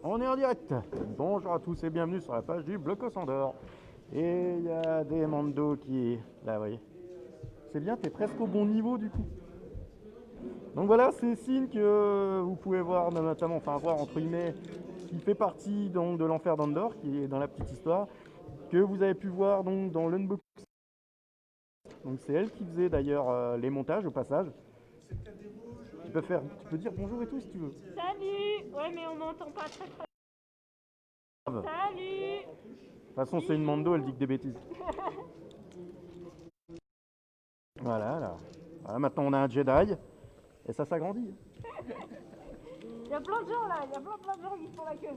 On est en direct. Bonjour à tous et bienvenue sur la page du Blocos Andorre. Et il y a des Mando qui... Là, vous voyez. C'est bien, t'es presque au bon niveau du coup. Donc voilà, c'est Sin que vous pouvez voir notamment, enfin voir entre guillemets, qui fait partie donc de l'enfer d'Andorre, qui est dans la petite histoire, que vous avez pu voir donc dans l'unboxing. Donc c'est elle qui faisait d'ailleurs les montages au passage. Tu peux dire bonjour et tout si tu veux. Salut. Ouais, mais on m'entend pas très très. Salut. De toute façon, c'est une Mando, elle dit que des bêtises. Voilà, là. Voilà, maintenant on a un Jedi et ça s'agrandit. Il y a plein de gens là, il y a plein de gens qui font la queue.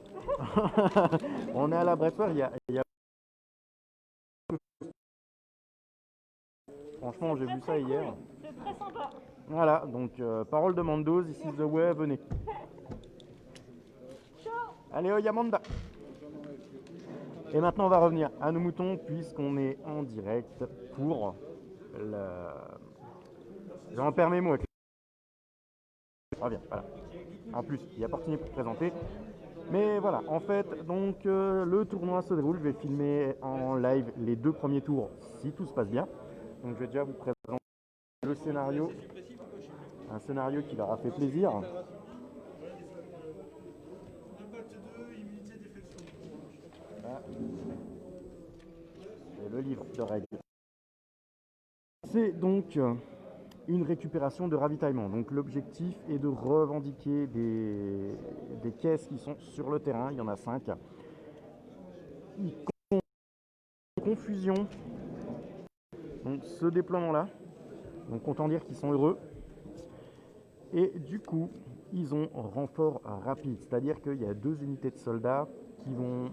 On est à la Bretware, Franchement, j'ai vu ça hier. Cool. C'est très sympa. Voilà, donc parole de Mando, this is the way, venez. Ciao. Allez, Oyamanda. Et maintenant, on va revenir à nos moutons, puisqu'on est en direct pour le... J'en perds mes mots avec reviens, voilà. En plus, il y a Portini pour présenter. Mais voilà, en fait, donc le tournoi se déroule. Je vais filmer en live les 2 premiers tours, si tout se passe bien. Donc je vais déjà vous présenter le scénario. Un scénario qui leur a fait plaisir. Voilà. Et le livre de règles. C'est donc une récupération de ravitaillement. Donc l'objectif est de revendiquer des caisses qui sont sur le terrain. Il y en a 5. Confusion. Donc ce déploiement-là. Donc autant dire qu'ils sont heureux. Et du coup, ils ont renfort rapide. C'est-à-dire qu'il y a 2 unités de soldats qui vont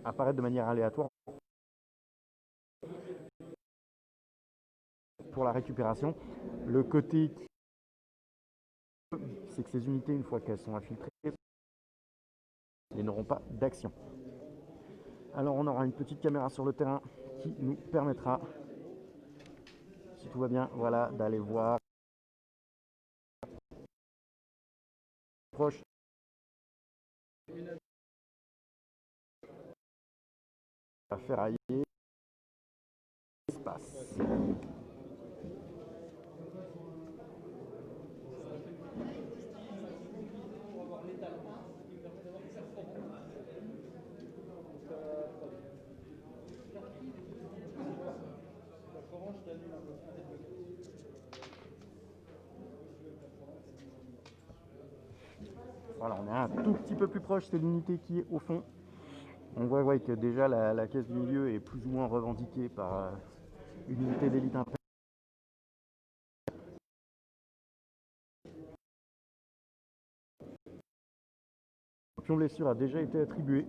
apparaître de manière aléatoire pour la récupération. Le côté c'est que ces unités, une fois qu'elles sont infiltrées, elles n'auront pas d'action. Alors on aura une petite caméra sur le terrain qui nous permettra, si tout va bien, voilà, d'aller voir proche. À ferrailler espace. Voilà, on est un tout petit peu plus proche, c'est l'unité qui est au fond. On voit ouais, que déjà la caisse du milieu est plus ou moins revendiquée par une unité d'élite impériale. Le pion blessure a déjà été attribué.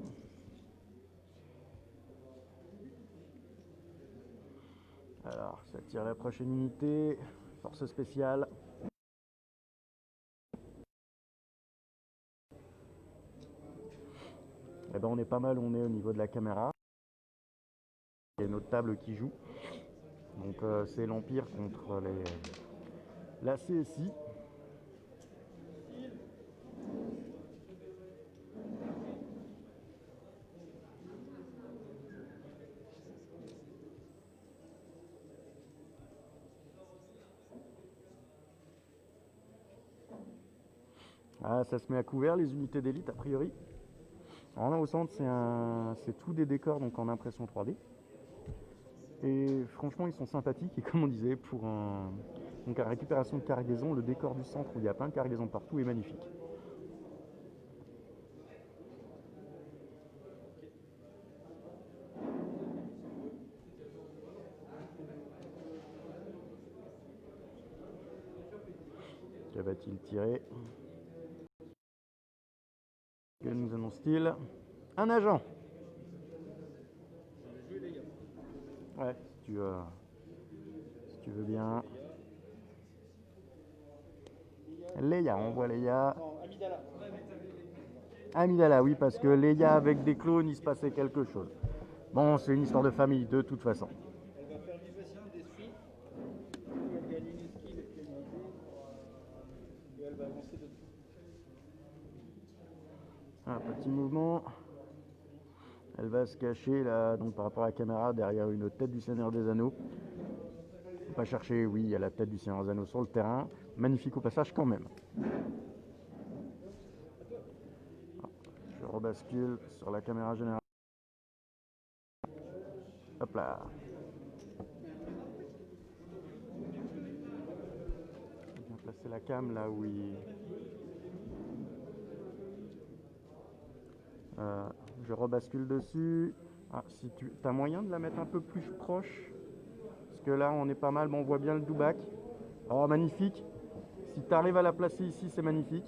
Alors, ça tire la prochaine unité. Force spéciale. Eh ben, on est pas mal, on est au niveau de la caméra. Il y a notre table qui joue. Donc c'est l'Empire contre la CSI. Ah, ça se met à couvert les unités d'élite a priori. Alors là au centre c'est tout des décors donc en impression 3D. Et franchement ils sont sympathiques et comme on disait pour donc la récupération de cargaison, le décor du centre où il y a plein de cargaisons partout est magnifique. Que va-t-il tirer? Que nous annonce-t-il? Un agent. Ouais, si tu veux bien. Leia, on voit Leia. Amidala, oui, parce que Leia avec des clones, il se passait quelque chose. Bon, c'est une histoire de famille, de toute façon. Elle va faire du vaissin, des suites, elle gagne une skill et puis une unité, et elle va avancer dessus. Un petit mouvement. Elle va se cacher là, donc par rapport à la caméra, derrière une tête du Seigneur des Anneaux. Faut pas chercher, oui, il y a la tête du Seigneur des Anneaux sur le terrain. Magnifique au passage quand même. Je rebascule sur la caméra générale. Hop là. Je viens placer la cam là où il... je rebascule dessus. Ah, si tu as moyen de la mettre un peu plus proche, parce que là on est pas mal, bon, on voit bien le doubac. Oh, magnifique. Si tu arrives à la placer ici, c'est magnifique.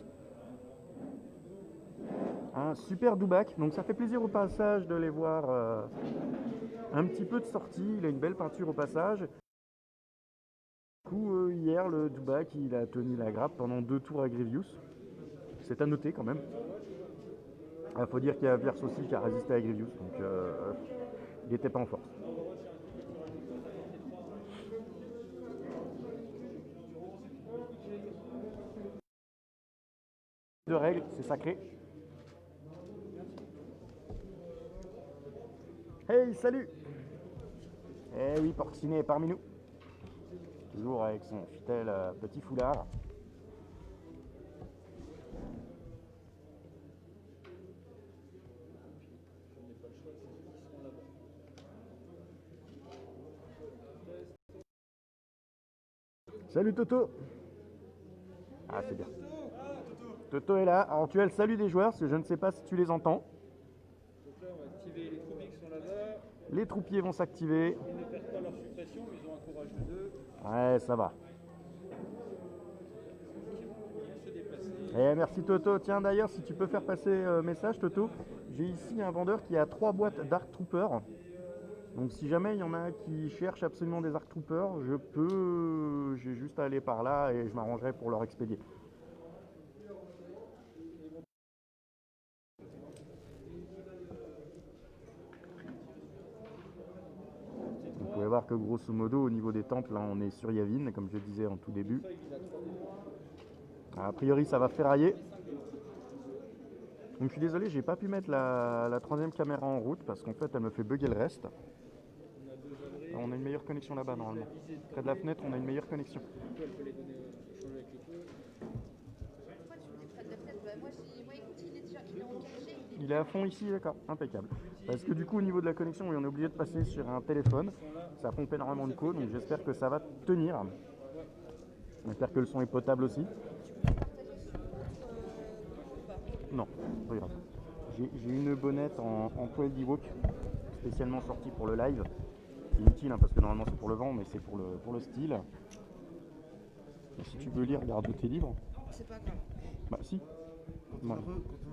Un super doubac, donc ça fait plaisir au passage de les voir un petit peu de sortie. Il a une belle peinture au passage. Du coup, hier, le doubac, il a tenu la grappe pendant 2 tours à Grievous. C'est à noter quand même. Il faut dire qu'il y a Viers aussi qui a résisté à Grievous, donc il n'était pas en force. De règles, c'est sacré. Hey, salut! Eh oui, Porcinet est parmi nous. Toujours avec son fidèle petit foulard. Salut Toto! Ah, c'est bien. Toto est là. Alors tu as le salut des joueurs, parce que je ne sais pas si tu les entends. Donc là, on va activer les troupiers qui sont là-bas. Les troupiers vont s'activer. Ils ne perdent pas leur suppression, mais ils ont un courage de 2. Ouais, ça va. Qui vont bien se déplacer. Eh, merci Toto. Tiens, d'ailleurs, si tu peux faire passer message, Toto, j'ai ici un vendeur qui a 3 boîtes d'Arc Trooper. Donc si jamais il y en a qui cherchent absolument des Arc Troopers, j'ai juste à aller par là et je m'arrangerai pour leur expédier. Vous pouvez voir que grosso modo au niveau des temples, là, on est sur Yavin, comme je disais en tout début. A priori ça va ferrailler. Donc je suis désolé, j'ai pas pu mettre la troisième caméra en route parce qu'en fait elle me fait bugger le reste. On a une meilleure connexion là-bas normalement. Près de la fenêtre, on a une meilleure connexion. Elle peut les donner changer avec le feu. Pourquoi tu me dis près de la fenêtre? Bah, moi, écoute, il est engagé. Il est à fond ici, d'accord, impeccable. Parce que du coup au niveau de la connexion, oui, on est obligé de passer sur un téléphone. Ça pompe énormément de co, donc j'espère que ça va tenir. J'espère que le son est potable aussi. Non, regarde. J'ai une bonnette en poil d'Ewok, spécialement sortie pour le live. C'est inutile hein, parce que normalement c'est pour le vent, mais c'est pour le style. Et si tu veux lire, regarde tes livres. C'est pas grave. Bah si. Quand on a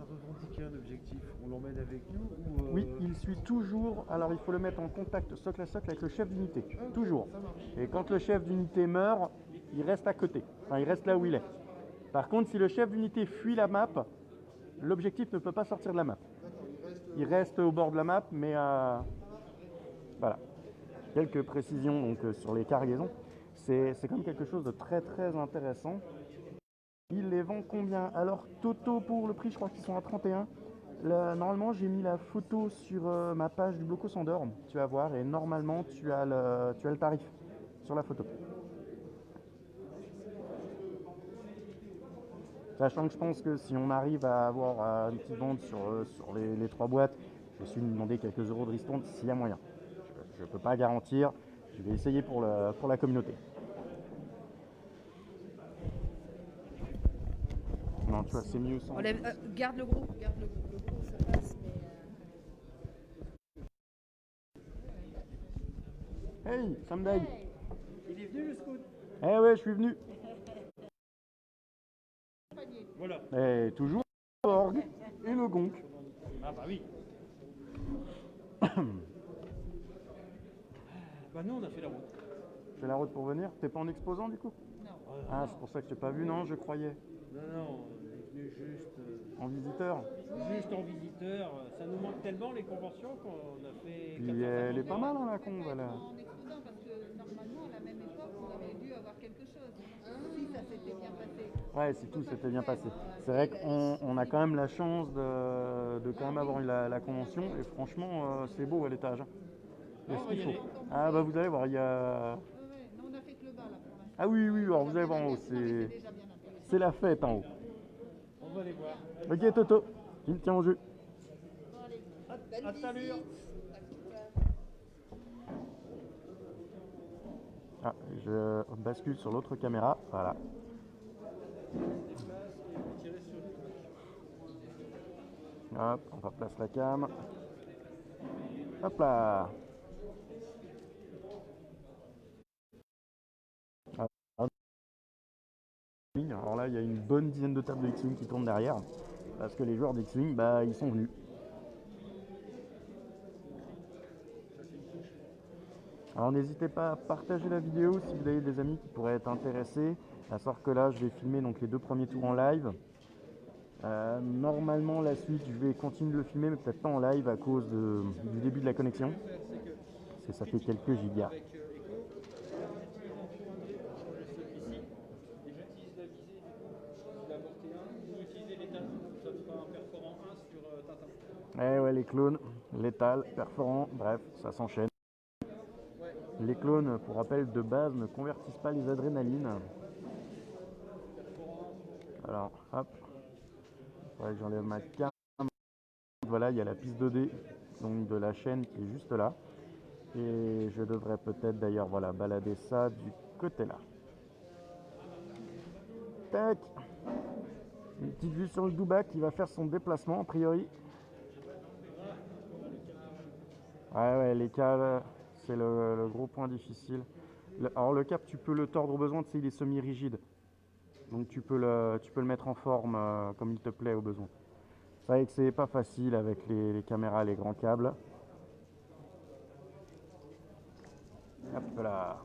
revendiqué un objectif, on l'emmène avec nous ou Oui, il suit toujours. Alors il faut le mettre en contact socle à socle avec le chef d'unité. Toujours. Et quand le chef d'unité meurt, il reste à côté. Enfin, il reste là où il est. Par contre, si le chef d'unité fuit la map, l'objectif ne peut pas sortir de la map. Il reste au bord de la map, mais voilà. Quelques précisions donc, sur les cargaisons. C'est quand même quelque chose de très très intéressant. Il les vend combien? Alors Toto pour le prix, je crois qu'ils sont à 31. Là, normalement j'ai mis la photo sur ma page du Bloco Sandor, tu vas voir, et normalement tu as le tarif sur la photo. Sachant que je pense que si on arrive à avoir une petite vente sur les 3 boîtes, je suis demander quelques euros de ristourne s'il y a moyen. Je ne peux pas garantir, je vais essayer pour la communauté. Non, tu vois, c'est mieux sans. Garde le gros, le gros, ça passe, mais... Hey, Samdai. Il est venu le scout. Eh ouais, je suis venu. Voilà. Et toujours l'orgue et le gonk. Ah bah oui. Bah nous on a fait la route. Tu fais la route pour venir. T'es pas en exposant du coup? Non. Ah, c'est pour ça que je t'ai pas vu, non, je croyais. Non, on est venu juste, En visiteur. juste en visiteur. Ça nous manque tellement les conventions qu'on a fait. Puis elle est pas mal hein, la combe, elle. En exposant, parce que normalement, à la même époque, on avait dû avoir quelque chose. Si ça s'était bien passé. Ouais, c'est tout, c'était bien passé. C'est vrai qu'on a quand même la chance de quand même avoir eu la convention et franchement, c'est beau à l'étage, hein. Il y a ce qu'il faut. Ah bah vous allez voir, il y a... Nous on a fait que le bas là pour l'instant. Ah oui, oui, alors vous allez voir en haut, Non, mais c'est c'est déjà bien intéressant. c'est la fête en haut. On va les voir. Ok Toto, il me tient au jeu. À tout à l'heure. Ah, je bascule sur l'autre caméra, voilà. Hop, on replace la cam. Hop là. Ah, alors là, il y a une bonne dizaine de tables de X-Wing qui tournent derrière. Parce que les joueurs d'X-Wing, bah, ils sont venus. Alors n'hésitez pas à partager la vidéo si vous avez des amis qui pourraient être intéressés. À savoir que là, je vais filmer donc les 2 premiers tours en live. Normalement, la suite, je vais continuer de le filmer, mais peut-être pas en live à cause du début de la connexion. Parce que ça fait quelques gigas. Avec Echo, j'utilise en fond 2 pour changer celui-ci. Et j'utilise la visée du coup, la portée 1. Vous utilisez l'étal, ça fera un perforant 1 sur Tintin. Eh ouais, les clones, létal, perforant, bref, ça s'enchaîne. Les clones, pour rappel, de base, ne convertissent pas les adrénalines. Alors, hop. Faudrait que j'enlève ma cam. Voilà, il y a la piste 2D donc de la chaîne qui est juste là. Et je devrais peut-être d'ailleurs voilà, balader ça du côté là. Tac. Une petite vue sur le Douba qui va faire son déplacement a priori. Ouais, les cales, c'est le gros point difficile. Alors le cap, tu peux le tordre au besoin, tu sais, il est semi-rigide. Donc tu peux le mettre en forme comme il te plaît au besoin. C'est vrai que c'est pas facile avec les caméras, les grands câbles. Hop là.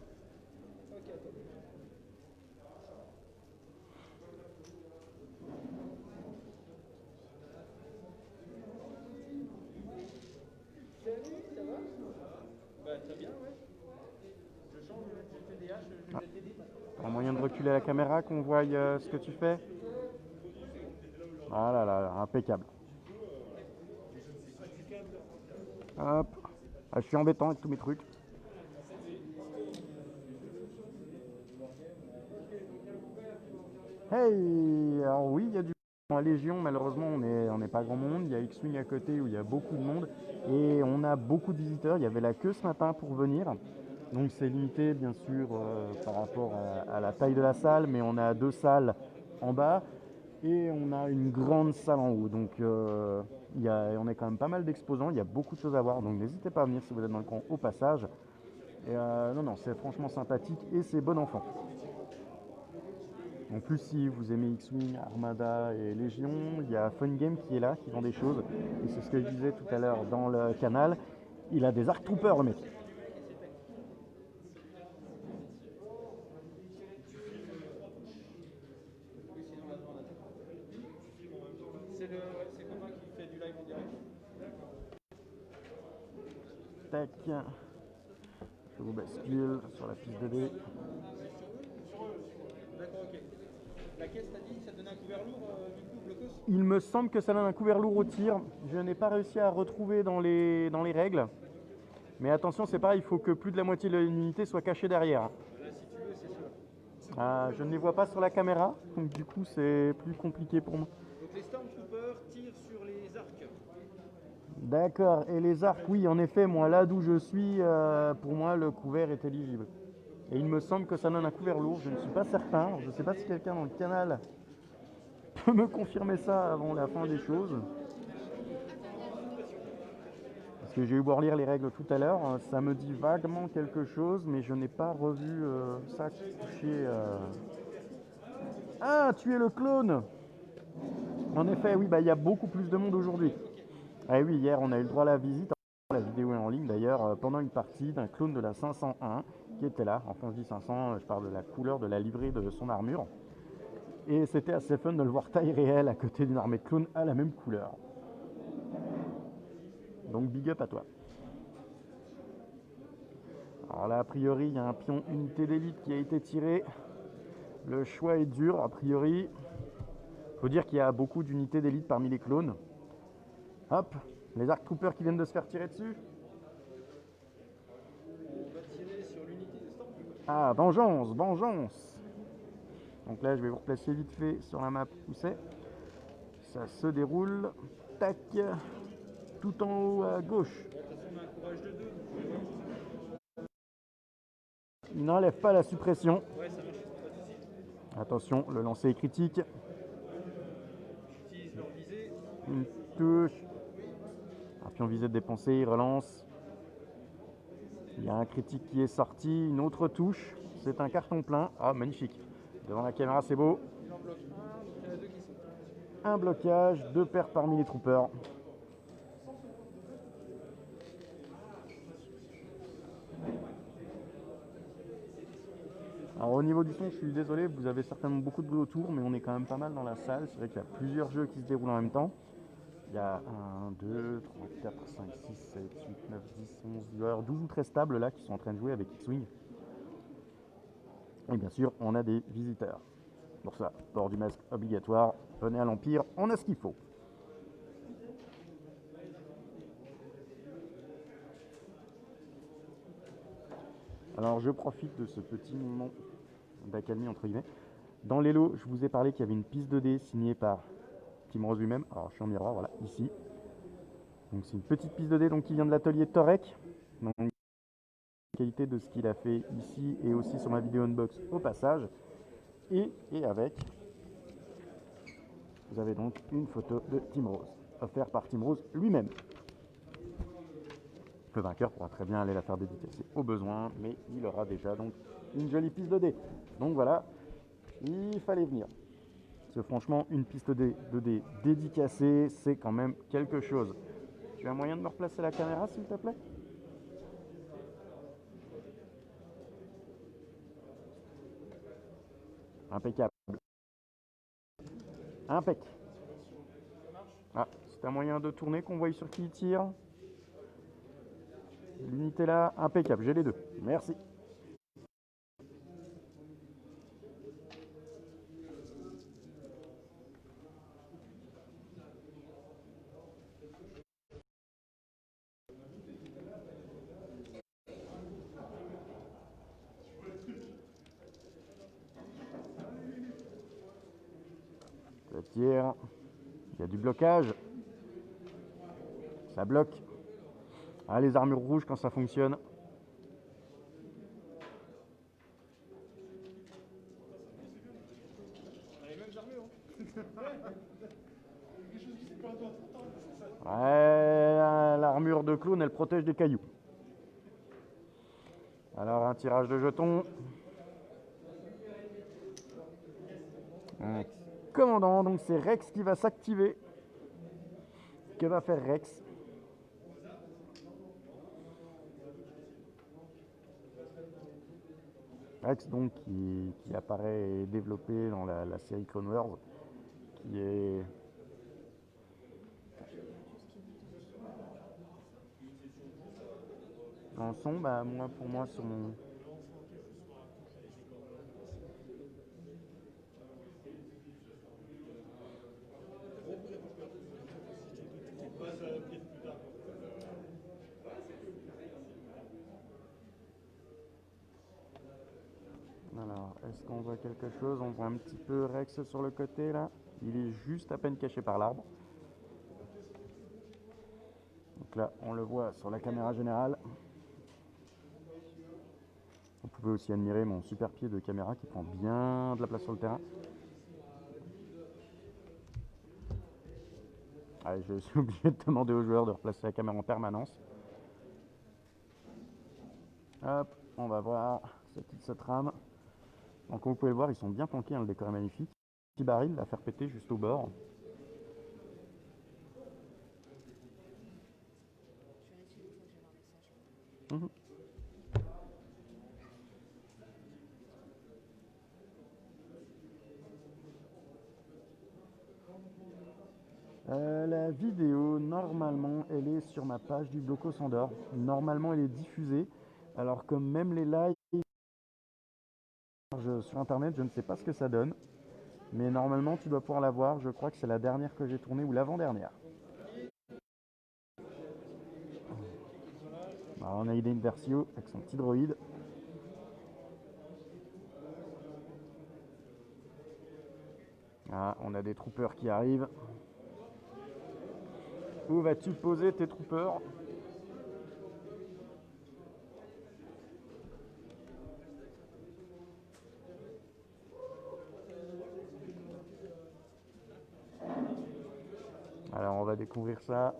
Bah très bien, ouais. Je change le TDH, je vais t'aider. Un moyen de reculer la caméra, qu'on voie ce que tu fais. Ah là là, impeccable. Hop. Ah, je suis embêtant avec tous mes trucs. Hey, alors oui, il y a du en Légion, malheureusement on n'est pas grand monde. Il y a X-Wing à côté où il y a beaucoup de monde et on a beaucoup de visiteurs. Il y avait la queue ce matin pour venir. Donc c'est limité bien sûr par rapport à la taille de la salle, mais on a 2 salles en bas et on a une grande salle en haut. Donc on est quand même pas mal d'exposants, il y a beaucoup de choses à voir. Donc n'hésitez pas à venir si vous êtes dans le coin au passage. Et non, c'est franchement sympathique et c'est bon enfant. En plus, si vous aimez X-Wing, Armada et Légion, il y a Fun Game qui est là, qui vend des choses. Et c'est ce que je disais tout à l'heure dans le canal. Il a des Arc Troopers, le mec. C'est Thomas qui fait du live en direct. Tac. Je vous bascule sur la piste 2D. D'accord, ok. La caisse, t'as dit, ça donnait un couvert lourd du coup, blocos? Il me semble que ça donne un couvert lourd au tir. Je n'ai pas réussi à retrouver dans les règles. Mais attention, c'est pareil, il faut que plus de la moitié de l'unité soit cachée derrière. Là, si tu veux, c'est sûr. Je ne les vois pas sur la caméra, donc du coup c'est plus compliqué pour moi. Donc les Stormtroopers tirent sur les arcs. D'accord, et les arcs, oui, en effet, moi là d'où je suis, pour moi le couvert est éligible. Et il me semble que ça donne un couvert lourd, je ne suis pas certain. Je ne sais pas si quelqu'un dans le canal peut me confirmer ça avant la fin des choses. Parce que j'ai eu beau relire les règles tout à l'heure, ça me dit vaguement quelque chose, mais je n'ai pas revu ça toucher. Ah, tu es le clone! En effet, oui, bah il y a beaucoup plus de monde aujourd'hui. Ah oui, hier on a eu le droit à la visite, la vidéo est en ligne d'ailleurs, pendant une partie d'un clone de la 501 qui était là. Enfin je dis 500, je parle de la couleur de la livrée de son armure. Et c'était assez fun de le voir taille réelle à côté d'une armée de clones à la même couleur. Donc big up à toi. Alors là a priori il y a un pion unité d'élite qui a été tiré. Le choix est dur, a priori. Faut dire qu'il y a beaucoup d'unités d'élite parmi les clones. Hop, les Arc Troopers qui viennent de se faire tirer dessus. On va tirer sur l'unité de Stormtrooper. Ah, vengeance, vengeance. Donc là, je vais vous replacer vite fait sur la map où c'est. Ça se déroule. Tac. Tout en haut à gauche. Bon, de toute façon, on a un courage de 2. Il n'enlève pas la suppression. Ouais, ça marche, pas de soucis. Attention, le lancer est critique. Utilise leur visée. Une touche. Un pion visé de dépenser, il relance. Il y a un critique qui est sorti, une autre touche. C'est un carton plein. Ah, magnifique. Devant la caméra, c'est beau. Il en bloque un, donc il y en a 2 qui sont. Un blocage, 2 pertes parmi les troopers. Alors au niveau du son, je suis désolé, vous avez certainement beaucoup de bruit autour, mais on est quand même pas mal dans la salle. C'est vrai qu'il y a plusieurs jeux qui se déroulent en même temps. Il y a 1, 2, 3, 4, 5, 6, 7, 8, 9, 10, 11, il y a 12 ou 13 tables là qui sont en train de jouer avec X-Wing. Et bien sûr, on a des visiteurs. Pour ça, port du masque obligatoire, venez à l'Empire, on a ce qu'il faut. Alors je profite de ce petit moment d'accalmie entre guillemets. Dans les lots, je vous ai parlé qu'il y avait une piste 2D signée par Tim Rose lui-même. Alors je suis en miroir, voilà, ici. Donc c'est une petite piste 2D donc, qui vient de l'atelier Torek. Donc la qualité de ce qu'il a fait ici et aussi sur ma vidéo unbox au passage. Et avec, vous avez donc une photo de Tim Rose, offerte par Tim Rose lui-même. Le vainqueur pourra très bien aller la faire dédicacer au besoin, mais il aura déjà donc une jolie piste 2D. Donc voilà, il fallait venir. Parce que franchement, une piste 2D dédicacée, c'est quand même quelque chose. Tu as un moyen de me replacer la caméra, s'il te plaît? Impeccable. Impec. Ah, c'est un moyen de tourner, qu'on voit sur qui il tire. L'unité là, impeccable, j'ai les deux. Merci. Ça tire. Il y a du blocage. Ça bloque. Ah, les armures rouges quand ça fonctionne. Ouais, l'armure de clown, elle protège des cailloux. Alors, un tirage de jetons. Un commandant, donc c'est Rex qui va s'activer. Que va faire Rex? Rex, donc, qui apparaît et développé dans la série Clone Wars, qui est... En son, bah, moi, pour moi, sur mon... Alors, est-ce qu'on voit quelque chose? On voit un petit peu Rex sur le côté, là. Il est juste à peine caché par l'arbre. Donc là, on le voit sur la caméra générale. Vous pouvez aussi admirer mon super pied de caméra qui prend bien de la place sur le terrain. Allez, je suis obligé de demander aux joueurs de replacer la caméra en permanence. Hop, on va voir cette rame. Donc comme vous pouvez le voir, ils sont bien planqués, hein, le décor est magnifique. Petit baril à faire péter juste au bord. Mmh. La vidéo, normalement, elle est sur ma page du Bloco Sandor. Normalement, elle est diffusée. Alors, comme même les lives sur internet, je ne sais pas ce que ça donne. Mais normalement, tu dois pouvoir la voir. Je crois que c'est la dernière que j'ai tournée ou l'avant-dernière. Alors, on a Aiden Versio avec son petit droïde. Ah, on a des troopers qui arrivent. Où vas-tu poser tes troopers? Alors, on va découvrir ça.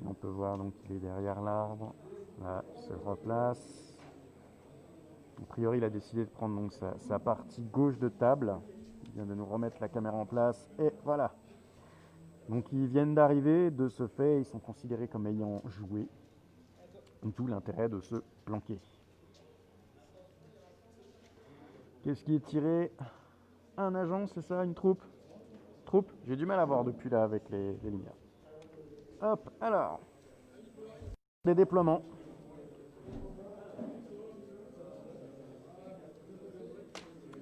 On peut voir donc qu'il est derrière l'arbre. Là, il se replace. A priori, il a décidé de prendre donc sa partie gauche de table. Il vient de nous remettre la caméra en place. Et voilà. Donc ils viennent d'arriver. De ce fait, ils sont considérés comme ayant joué. D'où l'intérêt de se planquer. Qu'est-ce qui est tiré? Un agent, c'est ça? Une troupe? Troupe? J'ai du mal à voir depuis là avec les lumières. Hop, alors. Des déploiements.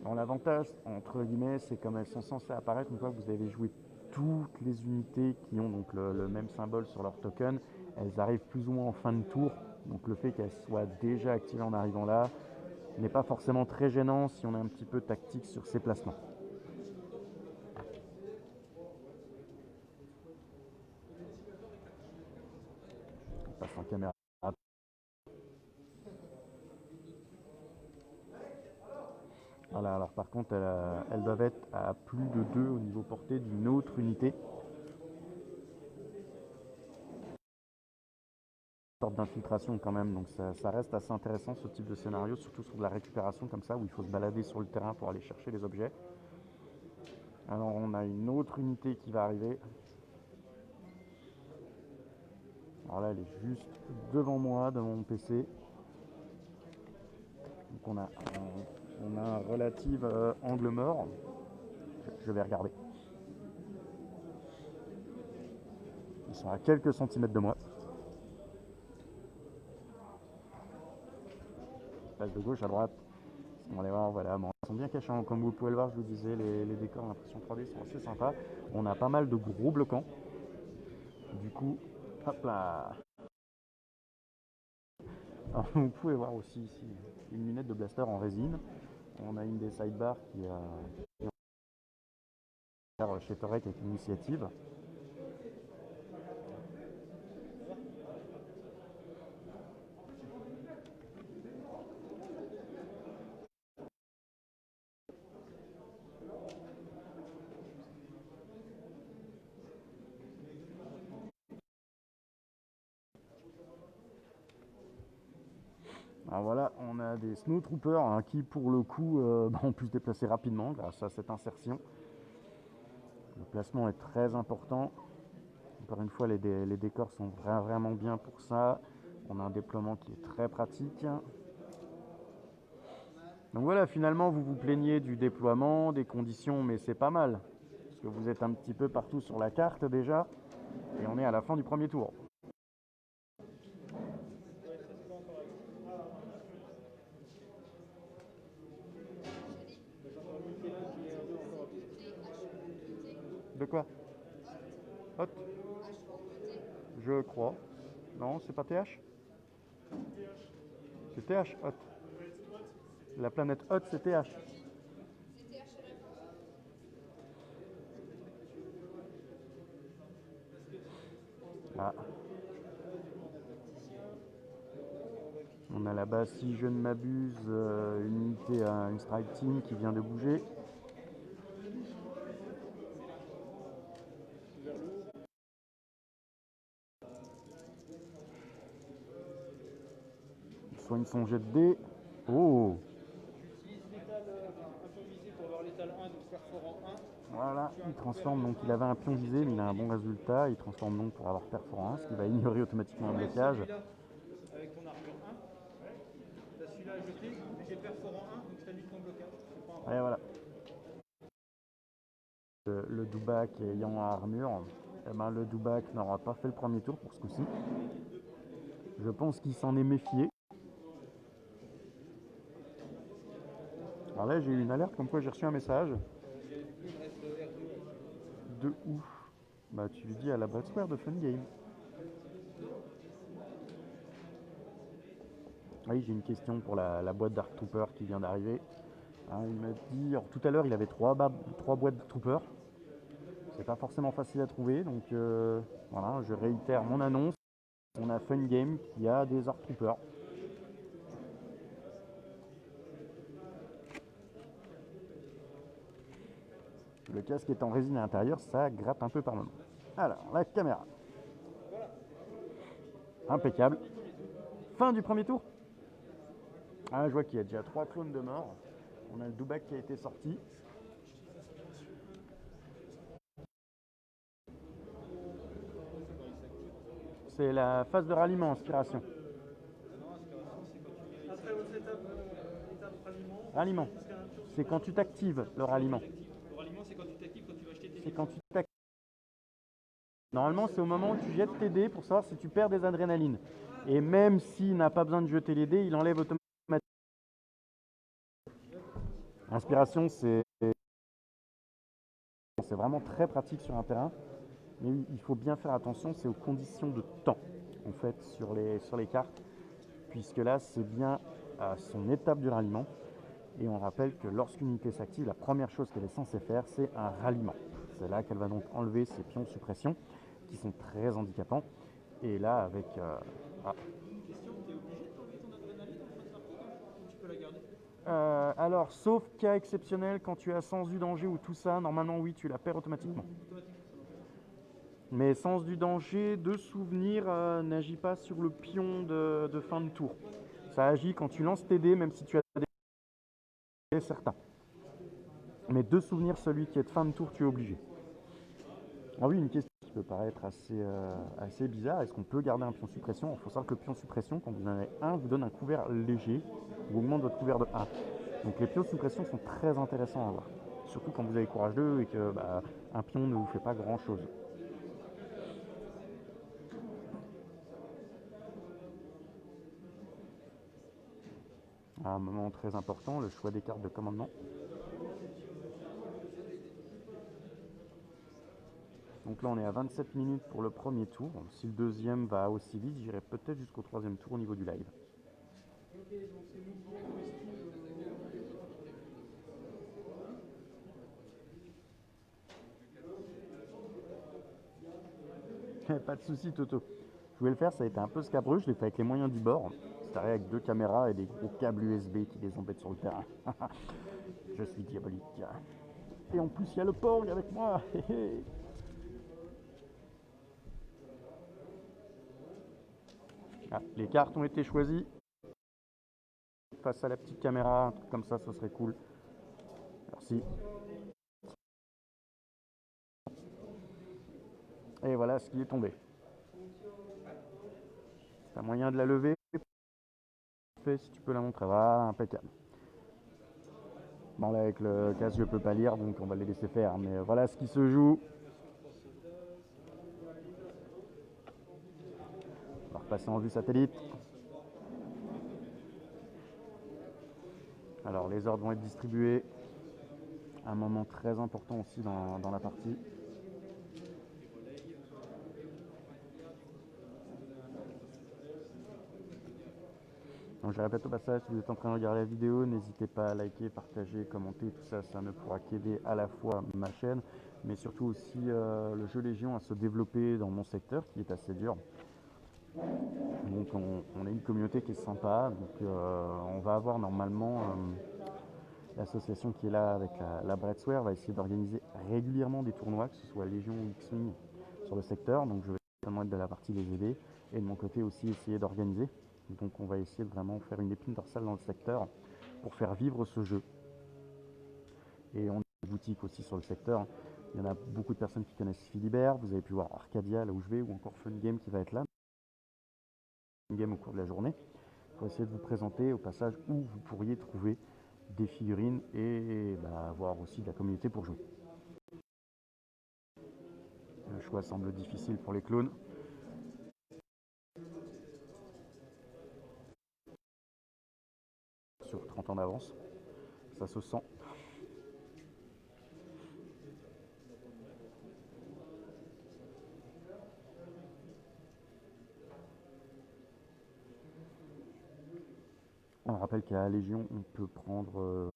Bon, l'avantage, entre guillemets, c'est comme elles sont censées apparaître une fois que vous avez joué toutes les unités qui ont donc le même symbole sur leur token, elles arrivent plus ou moins en fin de tour. Donc le fait qu'elles soient déjà activées en arrivant là n'est pas forcément très gênant si on est un petit peu tactique sur ses placements. On passe en caméra. Voilà, alors par contre, elles doivent être à plus de 2 au niveau portée d'une autre unité. Sorte d'infiltration quand même, donc ça reste assez intéressant ce type de scénario, surtout sur de la récupération comme ça, où il faut se balader sur le terrain pour aller chercher les objets. Alors on a une autre unité qui va arriver. Alors là, elle est juste devant moi, devant mon PC. Donc on a un relatif angle mort. Je vais regarder. Ils sont à quelques centimètres de moi. Passe de gauche à droite. On va les voir, voilà. Bon, ils sont bien cachés, comme vous pouvez le voir, je vous disais, les décors en impression 3D sont assez sympas. On a pas mal de gros bloquants. Du coup, hop là. Alors, vous pouvez voir aussi ici une lunette de blaster en résine. On a une des sidebars qui a chez Torek avec l'initiative. Alors voilà, on a des snowtroopers qui pour le coup ont pu se déplacer rapidement grâce à cette insertion. Le placement est très important. Encore une fois, les décors sont vraiment bien pour ça. On a un déploiement qui est très pratique. Donc voilà, finalement, vous vous plaignez du déploiement, des conditions, mais c'est pas mal. Parce que vous êtes un petit peu partout sur la carte déjà. Et on est à la fin du premier tour. De quoi? Hot? Je crois. Non, c'est pas TH? C'est TH, Hot. La planète Hot, c'est TH. Ah. On a là-bas, si je ne m'abuse, une unité, une strike team qui vient de bouger. Soit une son jet de dés. Oh! J'utilise l'étal un pion visé pour avoir l'étal 1, donc perforant 1. Voilà, il transforme, donc il avait un pion visé, mais il a un bon résultat. Il transforme donc pour avoir perforant 1, ce qui va ignorer automatiquement un blocage. Avec ton armure 1, t'as celui-là à jeter, mais j'ai perforant 1, donc je t'annule ton blocage. Et voilà. le Dubak ayant armure, eh ben, le Dubak n'aura pas fait le premier tour pour ce coup-ci. Je pense qu'il s'en est méfié. Alors là, j'ai eu une alerte comme quoi j'ai reçu un message. De où? Bah, tu lui dis à la Bradsware de Fun Game. Oui, j'ai une question pour la boîte Dark Trooper qui vient d'arriver. Hein, il m'a dit, alors, tout à l'heure, il avait trois boîtes de Trooper. C'est pas forcément facile à trouver, donc voilà, je réitère mon annonce. On a Fun Game qui a des Dark Troopers. Le casque est en résine à l'intérieur, ça gratte un peu par moment. Alors, la caméra. Impeccable. Fin du premier tour. Ah, je vois qu'il y a déjà 3 clones de mort. On a le Dubak qui a été sorti. C'est la phase de ralliement, inspiration. Après votre étape ralliement, Ralliement. C'est quand tu t'actives le ralliement. le ralliement c'est quand tu t'actives, quand tu vas acheter tes C'est quand tu t'actives. Normalement, c'est au moment où tu jettes tes dés pour savoir si tu perds des adrénalines. Et même s'il n'a pas besoin de jeter les dés, il enlève automatiquement. Inspiration, c'est vraiment très pratique sur un terrain. Mais oui, il faut bien faire attention, c'est aux conditions de temps, en fait, sur les cartes. Puisque là, c'est bien à son étape du ralliement. Et on rappelle que lorsqu'une unité s'active, la première chose qu'elle est censée faire, c'est un ralliement. C'est là qu'elle va donc enlever ses pions de suppression, qui sont très handicapants. Et là, avec... Question, t'es obligé de t'enlever ton adrénaline en fin de partie ou tu peux la garder? alors, sauf cas exceptionnel, quand tu as sens du danger ou tout ça, normalement, oui, tu la perds automatiquement. Mais sens du danger, de souvenir, n'agit pas sur le pion de fin de tour. Ça agit quand tu lances tes dés, même si tu as des certains. Mais de souvenir, celui qui est de fin de tour, tu es obligé. Ah oui, une question qui peut paraître assez bizarre. Est-ce qu'on peut garder un pion suppression? Il faut savoir que le pion suppression, quand vous en avez un, vous donne un couvert léger, vous augmente votre couvert de 1. Donc les pions suppression sont très intéressants à avoir. Surtout quand vous avez courage 2 et que un pion ne vous fait pas grand chose. Un moment très important, le choix des cartes de commandement. Donc là on est à 27 minutes pour le premier tour. Si le deuxième va aussi vite, j'irai peut-être jusqu'au troisième tour au niveau du live. Pas de soucis Toto. Je voulais le faire, ça a été un peu scabreux, je l'ai fait avec les moyens du bord. C'est-à-dire avec 2 caméras et des gros câbles USB qui les embêtent sur le terrain. Je suis diabolique. Et en plus il y a le Porg avec moi. Ah, les cartes ont été choisies. Face à la petite caméra, un truc comme ça serait cool. Merci. Et voilà ce qui est tombé. C'est un moyen de la lever. Si tu peux la montrer, voilà, impeccable. Bon là avec le casque je peux pas lire donc on va les laisser faire, mais voilà ce qui se joue. On va repasser en vue satellite. Alors les ordres vont être distribués. Un moment très important aussi dans la partie. Donc je répète au passage, si vous êtes en train de regarder la vidéo, n'hésitez pas à liker, partager, commenter, tout ça, ça ne pourra qu'aider à la fois ma chaîne, mais surtout aussi le jeu Légion à se développer dans mon secteur qui est assez dur. Donc on a une communauté qui est sympa, donc on va avoir normalement l'association qui est là avec la Bradsware va essayer d'organiser régulièrement des tournois, que ce soit Légion ou X-Wing sur le secteur, donc je vais certainement être de la partie les aider, et de mon côté aussi essayer d'organiser. Donc on va essayer de vraiment faire une épine dorsale dans le secteur pour faire vivre ce jeu. Et on a des boutiques aussi sur le secteur. Il y en a beaucoup de personnes qui connaissent Philibert, vous avez pu voir Arcadia là où je vais, ou encore Fun Game qui va être là. Fun Game au cours de la journée, pour essayer de vous présenter au passage où vous pourriez trouver des figurines et voir aussi de la communauté pour jouer. Le choix semble difficile pour les clones. Sur 30 ans d'avance, ça se sent. On rappelle qu'à la Légion, on peut prendre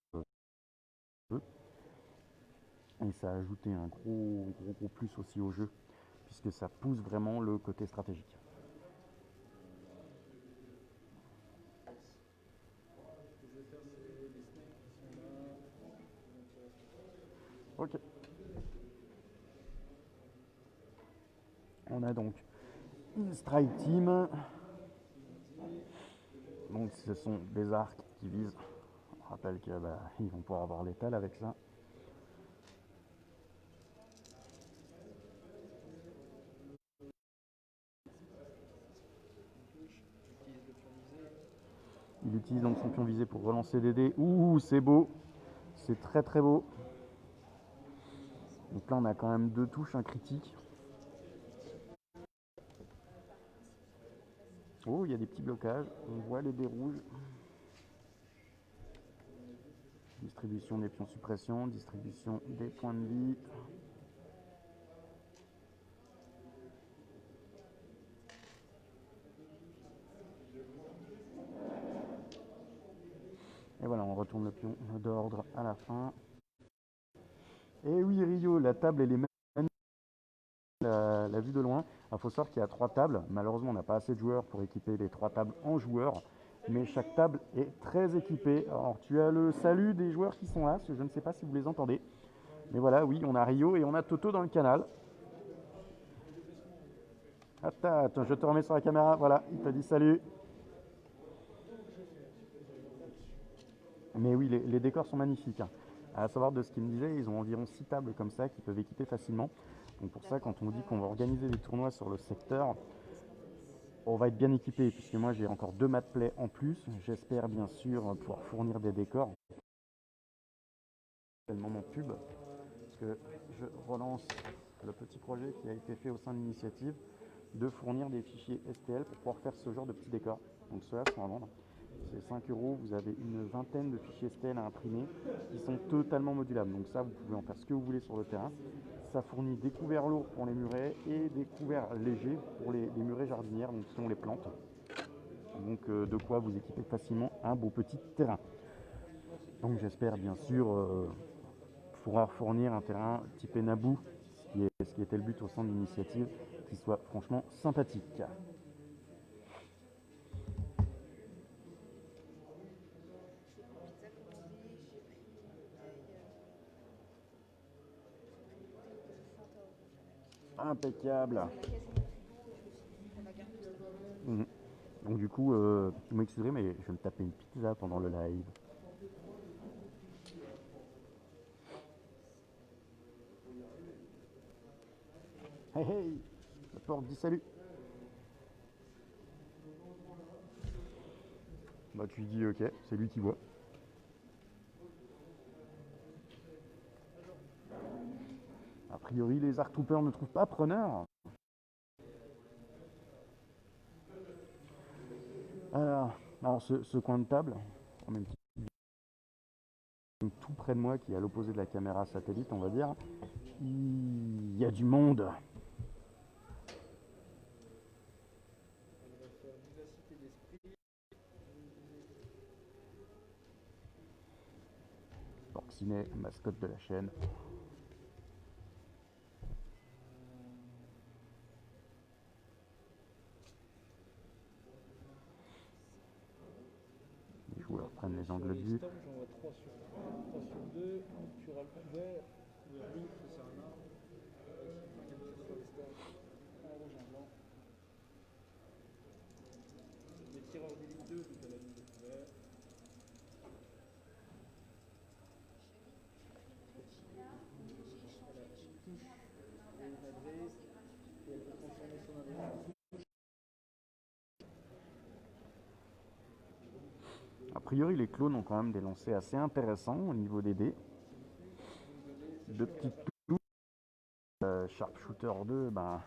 et ça a ajouté un gros plus aussi au jeu, puisque ça pousse vraiment le côté stratégique. Ok. On a donc une strike team. Donc ce sont des arcs qui visent. On rappelle qu'ils vont pouvoir avoir l'étal avec ça. Il utilise donc son pion visé pour relancer des dés. Ouh, c'est beau. C'est très beau. Donc là, on a quand même 2 touches, un critique. Oh, il y a des petits blocages. On voit les dés rouges. Distribution des pions suppression, distribution des points de vie. Et voilà, on retourne le pion d'ordre à la fin. Et oui, Rio, la table, elle est magnifique. La vue de loin. Il faut savoir qu'il y a 3 tables. Malheureusement, on n'a pas assez de joueurs pour équiper les 3 tables en joueurs. Mais chaque table est très équipée. Alors, tu as le salut des joueurs qui sont là. Je ne sais pas si vous les entendez. Mais voilà, oui, on a Rio et on a Toto dans le canal. Attends, je te remets sur la caméra. Voilà, il t'a dit salut. Mais oui, les décors sont magnifiques. À savoir de ce qu'ils me disaient, ils ont environ 6 tables comme ça qui peuvent équiper facilement. Donc pour ça, quand on dit qu'on va organiser des tournois sur le secteur, on va être bien équipé, puisque moi j'ai encore 2 mat play en plus. J'espère bien sûr pouvoir fournir des décors. C'est le moment pub, parce que je relance le petit projet qui a été fait au sein de l'initiative de fournir des fichiers STL pour pouvoir faire ce genre de petits décors. Donc ceux-là sont à vendre. C'est 5 €, vous avez une vingtaine de fichiers STL à imprimer qui sont totalement modulables. Donc ça, vous pouvez en faire ce que vous voulez sur le terrain. Ça fournit des couverts lourds pour les murets et des couverts légers pour les murets jardinières, donc qui sont les plantes. Donc de quoi vous équiper facilement un beau petit terrain. Donc j'espère bien sûr pouvoir fournir un terrain type Naboo, ce qui était le but au sein de l'initiative, qui soit franchement sympathique. Impeccable. Donc du coup, vous m'excuserez, mais je vais me taper une pizza pendant le live. Hey hey, la porte dit salut. Bah tu dis ok, c'est lui qui voit. A priori, les Arc Troopers ne trouvent pas preneur. Alors ce coin de table, en même temps, tout près de moi, qui est à l'opposé de la caméra satellite, on va dire, il y a du monde. Porcinet, mascotte de la chaîne. Les joueurs prennent les angles de vue. J'en vois 3 sur 2. Tu auras le couvert. Le rouge, c'est un arbre. Sur les stars. Un rouge, un blanc. Les tireurs d'élite 2, vous avez la ligne de couvert. Elle touche et une adresse. Et elle peut transformer son adresse. A priori, les clones ont quand même des lancers assez intéressants au niveau des dés. 2 petites touches Sharpshooter 2, ben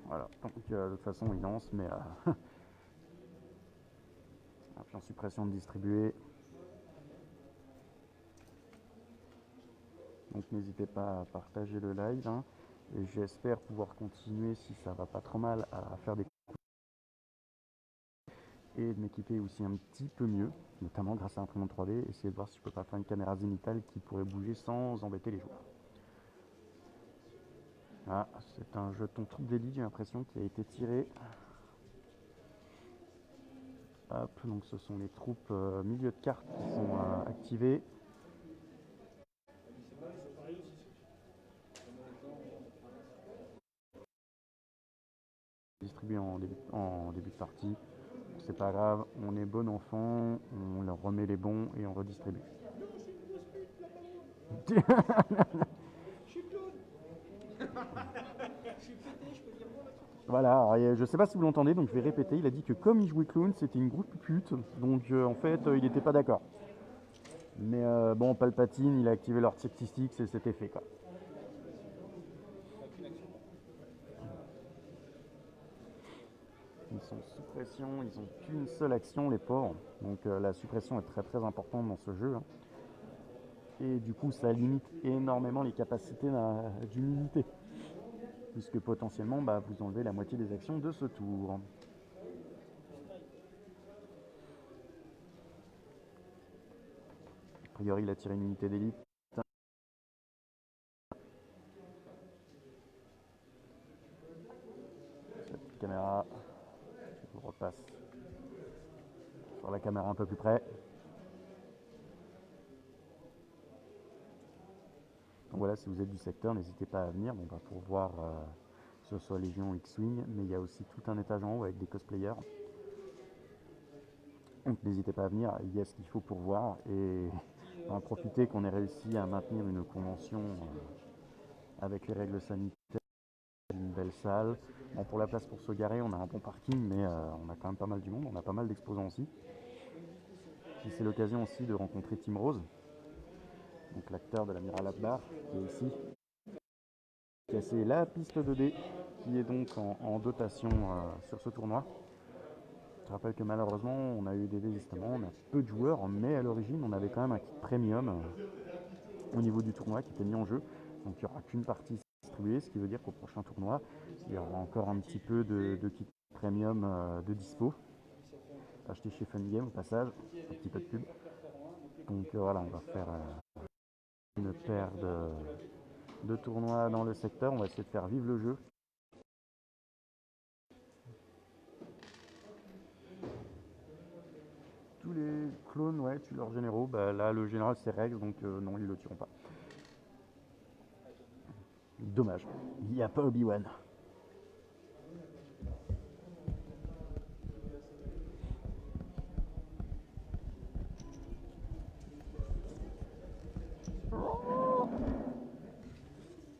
voilà, donc de toute façon il lance, mais puis en suppression de distribuer. Donc n'hésitez pas à partager le live, hein, et j'espère pouvoir continuer, si ça va pas trop mal, à faire des et de m'équiper aussi un petit peu mieux, notamment grâce à l'imprimante 3D, essayer de voir si je peux pas faire une caméra zénithale qui pourrait bouger sans embêter les joueurs. Ah, c'est un jeton troupe d'élite, j'ai l'impression, qui a été tiré. Hop, donc ce sont les troupes milieu de carte qui sont activées. Distribué en début de partie. C'est pas grave, on est bon enfant, on leur remet les bons et on redistribue. Voilà, alors, je sais pas si vous l'entendez, donc je vais répéter. Il a dit que comme il jouait clown, c'était une grosse pute, donc en fait il n'était pas d'accord. Mais bon, Palpatine, il a activé leur statistics et c'était fait quoi. Ils sont sous pression, ils n'ont qu'une seule action, les pauvres. Donc la suppression est très très importante dans ce jeu, hein. Et du coup, ça limite énormément les capacités d'immunité, puisque potentiellement, bah, vous enlevez la moitié des actions de ce tour. A priori, il a tiré une unité d'élite. Cette caméra, je vous repasse sur la caméra un peu plus près. Donc voilà, si vous êtes du secteur, n'hésitez pas à venir. On va pour voir que ce soit Légion X-Wing, mais il y a aussi tout un étage en haut avec des cosplayers. Donc n'hésitez pas à venir, il y a ce qu'il faut pour voir et en profiter qu'on ait réussi à maintenir une convention avec les règles sanitaires, une belle salle. Bon, pour la place pour se garer, on a un bon parking, mais on a quand même pas mal du monde, on a pas mal d'exposants aussi. Puis c'est l'occasion aussi de rencontrer Tim Rose, donc l'acteur de l'Amiral Akbar, qui est ici, qui a cassé la piste 2D, qui est donc en dotation sur ce tournoi. Je rappelle que malheureusement, on a eu des désistements, on a peu de joueurs, mais à l'origine, on avait quand même un kit premium au niveau du tournoi qui était mis en jeu. Donc il n'y aura qu'une partie distribuée, ce qui veut dire qu'au prochain tournoi, il y aura encore un petit peu de kit premium de dispo. Acheté chez Funny Game au passage, un petit peu de pub. Donc voilà, on va faire une paire de tournois dans le secteur, on va essayer de faire vivre le jeu. Tous les clones, ouais, tuent leurs généraux. Bah, là, le général, c'est Rex, donc non, ils le tueront pas. Dommage. Il n'y a pas Obi-Wan.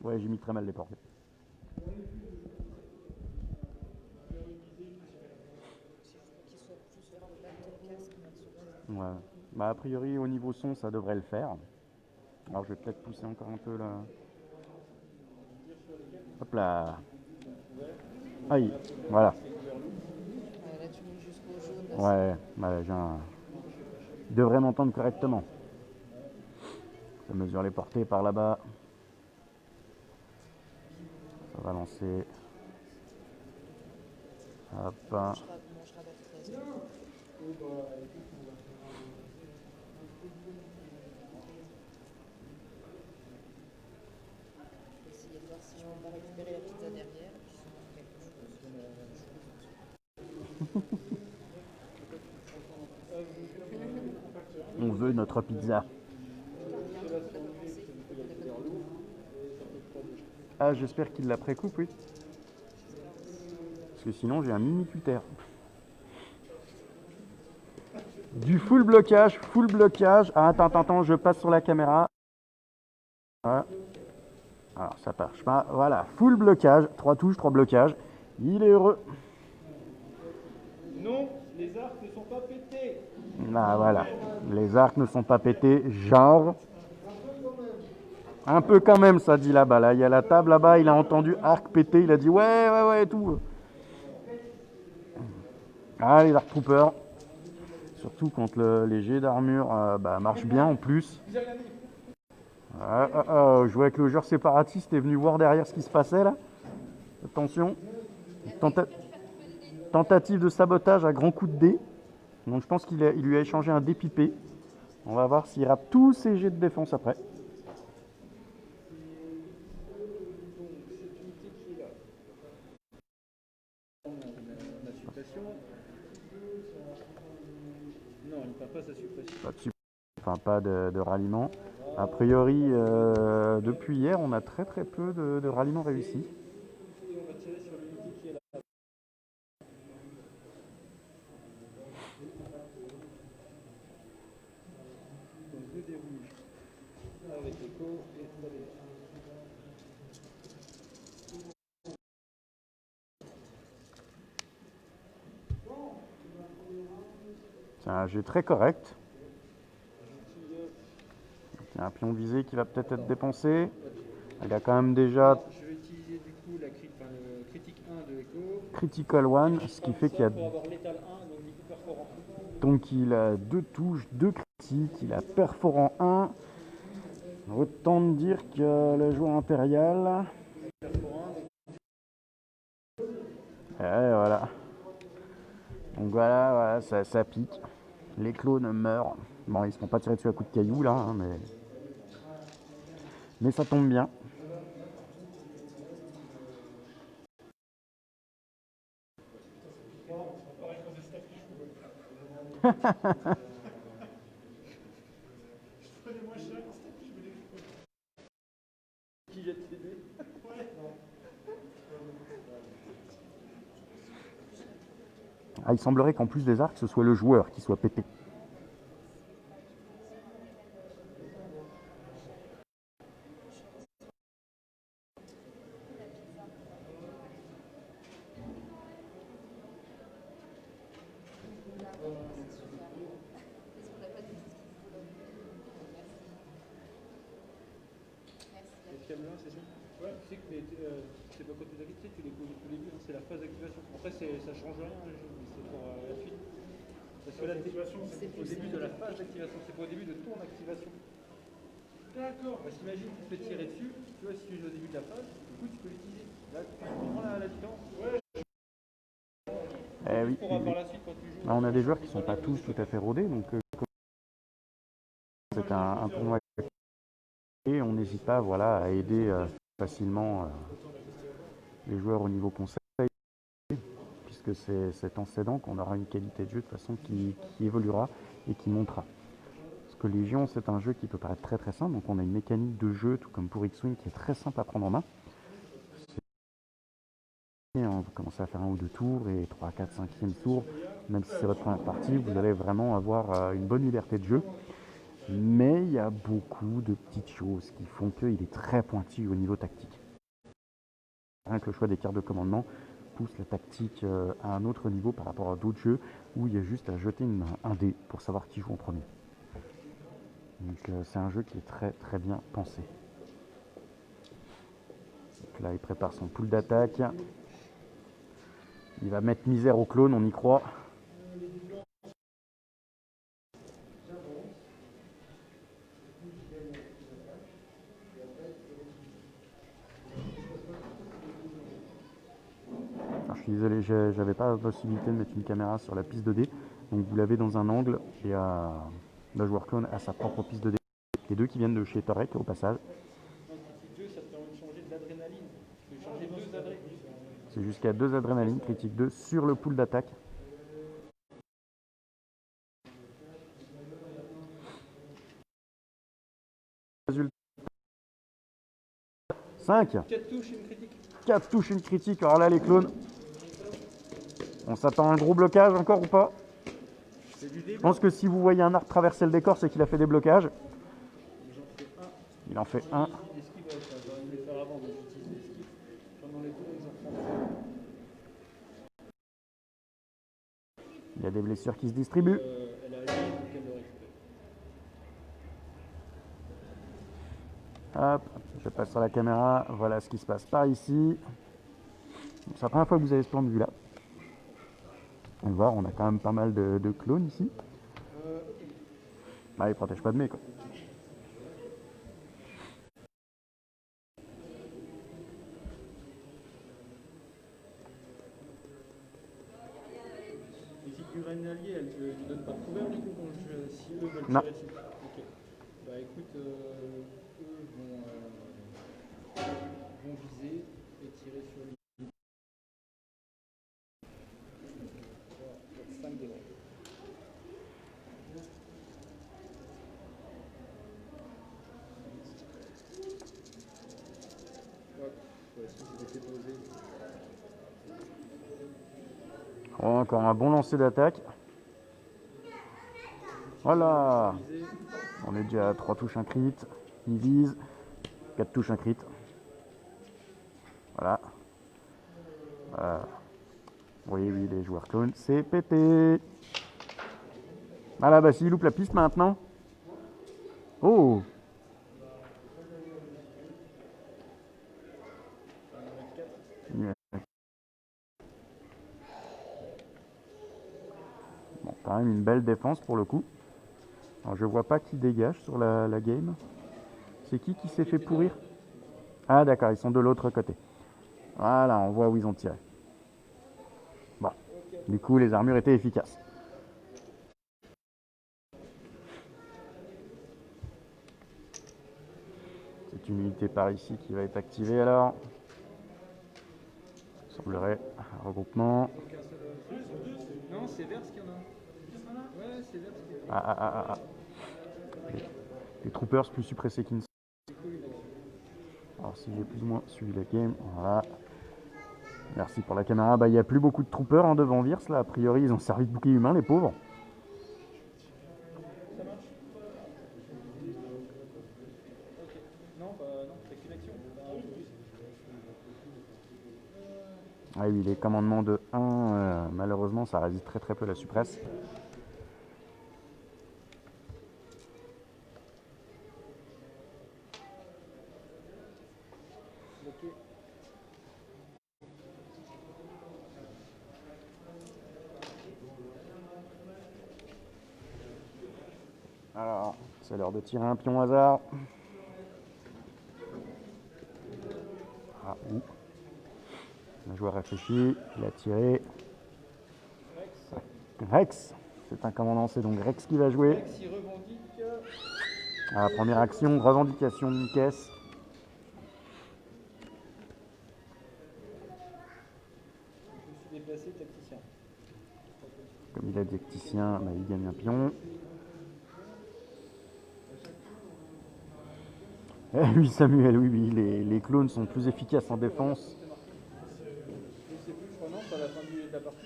Ouais, j'ai mis très mal les portes. Ouais. Bah, a priori, au niveau son, ça devrait le faire. Alors, je vais peut-être pousser encore un peu là. Hop là. Aïe, voilà. Là, tu mets jusqu'au jaune. Ouais, bah, il devrait m'entendre correctement. Ça mesure les portées par là-bas. Ça va lancer. Hop. Essayer de voir si je peux pas récupérer la pizza derrière. On veut notre pizza. Ah, j'espère qu'il la précoupe, oui. Parce que sinon, j'ai un mini cutter. Du full blocage, full blocage. Ah, attends, je passe sur la caméra. Voilà. Alors, ça marche pas. Voilà, full blocage. 3 touches, 3 blocages. Il est heureux. Non, les arcs ne sont pas pétés. Ah, voilà. Les arcs ne sont pas pétés. Genre. Un peu quand même, ça dit là-bas. Là, il y a la table là-bas, il a entendu arc péter, il a dit ouais, ouais, ouais, tout. Ah, les Dark Troopers. Surtout quand le léger d'armure marche bien en plus. Je vois que le joueur séparatiste est venu voir derrière ce qui se passait là. Attention. Tentative de sabotage à grands coups de dés. Donc je pense qu'il lui a échangé un dé pipé. On va voir s'il rate tous ses jets de défense après. La suppression. Non, il ne perd pas sa suppression. Pas de ralliement. A priori, depuis hier, on a très peu de ralliements réussis. Et on va tirer sur l'unité qui est là. Donc 2 dés rouges avec écho et 3 dés verts. C'est un jet très correct. Il y a un pion visé qui va peut-être être dépensé. Il a quand même déjà Je vais utiliser du coup le critique 1 de écho. Critical One, ce qui fait qu'il y a... Pour avoir létal 1, donc du coup perforant. Donc il a 2 touches, 2 critiques, il a perforant 1. Autant de dire que le joueur impérial... Et voilà. Donc voilà, ça pique. Les clones meurent. Bon, ils ne se font pas tirer dessus à coups de cailloux là, hein, mais ça tombe bien. Qui jette les dés? Ah, il semblerait qu'en plus des arcs, ce soit le joueur qui soit pété. C'est ça? Ouais, tu sais que c'est pas côté David, tu sais, tu les connais au début, hein, c'est la phase d'activation. Après, ça change rien, le jeu, mais c'est pour la suite. Parce que l'activation, c'est au début de la phase d'activation, c'est pas au début de ton activation. D'accord. Parce qu'imagine, tu te fais tirer dessus, tu vois, si tu es au début de la phase, du coup, tu peux l'utiliser. Là, tu comprends la différence? Ouais. Oui. Pour avoir la suite quand tu joues. Là, on a des joueurs qui ne sont pas tous tout à fait rodés, donc c'est un tournoi. Et on n'hésite pas à aider facilement les joueurs au niveau conseil, puisque c'est en s'aidant qu'on aura une qualité de jeu de façon qui évoluera et qui montera. Parce que Légion, c'est un jeu qui peut paraître très simple, donc on a une mécanique de jeu, tout comme pour X-Wing, qui est très simple à prendre en main. On va commencer à faire 1 ou 2 tours, et 3, 4, 5e tour, même si c'est votre première partie, vous allez vraiment avoir une bonne liberté de jeu. Mais il y a beaucoup de petites choses qui font qu'il est très pointu au niveau tactique. Rien que le choix des cartes de commandement pousse la tactique à un autre niveau par rapport à d'autres jeux où il y a juste à jeter un dé pour savoir qui joue en premier. Donc c'est un jeu qui est très bien pensé. Donc là il prépare son pool d'attaque. Il va mettre misère au clone, on y croit. Alors, je suis désolé, j'avais pas la possibilité de mettre une caméra sur la piste de dés. Donc vous l'avez dans un angle et le joueur clone a sa propre piste de dés. Les deux qui viennent de chez Torek au passage. Critique 2, ça te permet de changer d'adrénaline. Tu peux changer 2 adrénalines. C'est jusqu'à 2 adrénalines, critique 2 sur le pool d'attaque. Résultat 5. 4 touches et une critique. 4 touches, une critique. Alors là les clones. On s'attend à un gros blocage encore ou pas? Je pense que si vous voyez un arc traverser le décor, c'est qu'il a fait des blocages. Il en fait un. Il y a des blessures qui se distribuent. Hop, je passe sur la caméra. Voilà ce qui se passe par ici. C'est la première fois que vous avez ce plan de vue là. On va voir, on a quand même pas mal de clones ici. Bah, ils protègent pas de mai quoi. Les figurines alliées, elles ne donnent pas de couvert du coup si eux veulent Non. tirer dessus. Ok. Bah écoute, eux vont viser et tirer sur lui. 5 dés. Hop, voici, c'est déposé. Oh, encore un bon lancer d'attaque. Voilà. On est déjà à 3 touches un crit. Il vise. 4 touches un crit. Voilà. Oui, les joueurs clones, c'est pété. Voilà, bah s'il loupe la piste maintenant. Oh. Bon, quand même une belle défense pour le coup. Alors je vois pas qui dégage sur la game. C'est qui s'est fait pourrir? Ah d'accord, ils sont de l'autre côté. Voilà, on voit où ils ont tiré. Bon, du coup les armures étaient efficaces. C'est une unité par ici qui va être activée alors. Il semblerait un regroupement. Non, c'est Vers qu'il y en a. Ouais, c'est Vers qu'il y en a. Ah. Les troopers plus suppressés qu'Ins. Alors si j'ai plus ou moins suivi la game, voilà. Merci pour la caméra. Bah il n'y a plus beaucoup de troopers hein, devant Virs là. A priori ils ont servi de bouclier humain les pauvres. Ça marche. Ok. Non, c'est qu'une action. Ah oui, les commandements de 1, malheureusement ça résiste très peu à la suppresse. Ok. Alors, c'est l'heure de tirer un pion au hasard. Ah, ouh. Le joueur réfléchit, il a tiré. Rex, c'est un commandant, c'est donc Rex qui va jouer. Rex, il revendique. À la première action, revendication d'une caisse. Je me suis déplacé, tacticien. Comme il a dit tacticien, bah, il gagne un pion. Eh oui Samuel, oui, les clones sont plus efficaces en défense. Je sais plus, je crois non, c'est à la fin de la partie.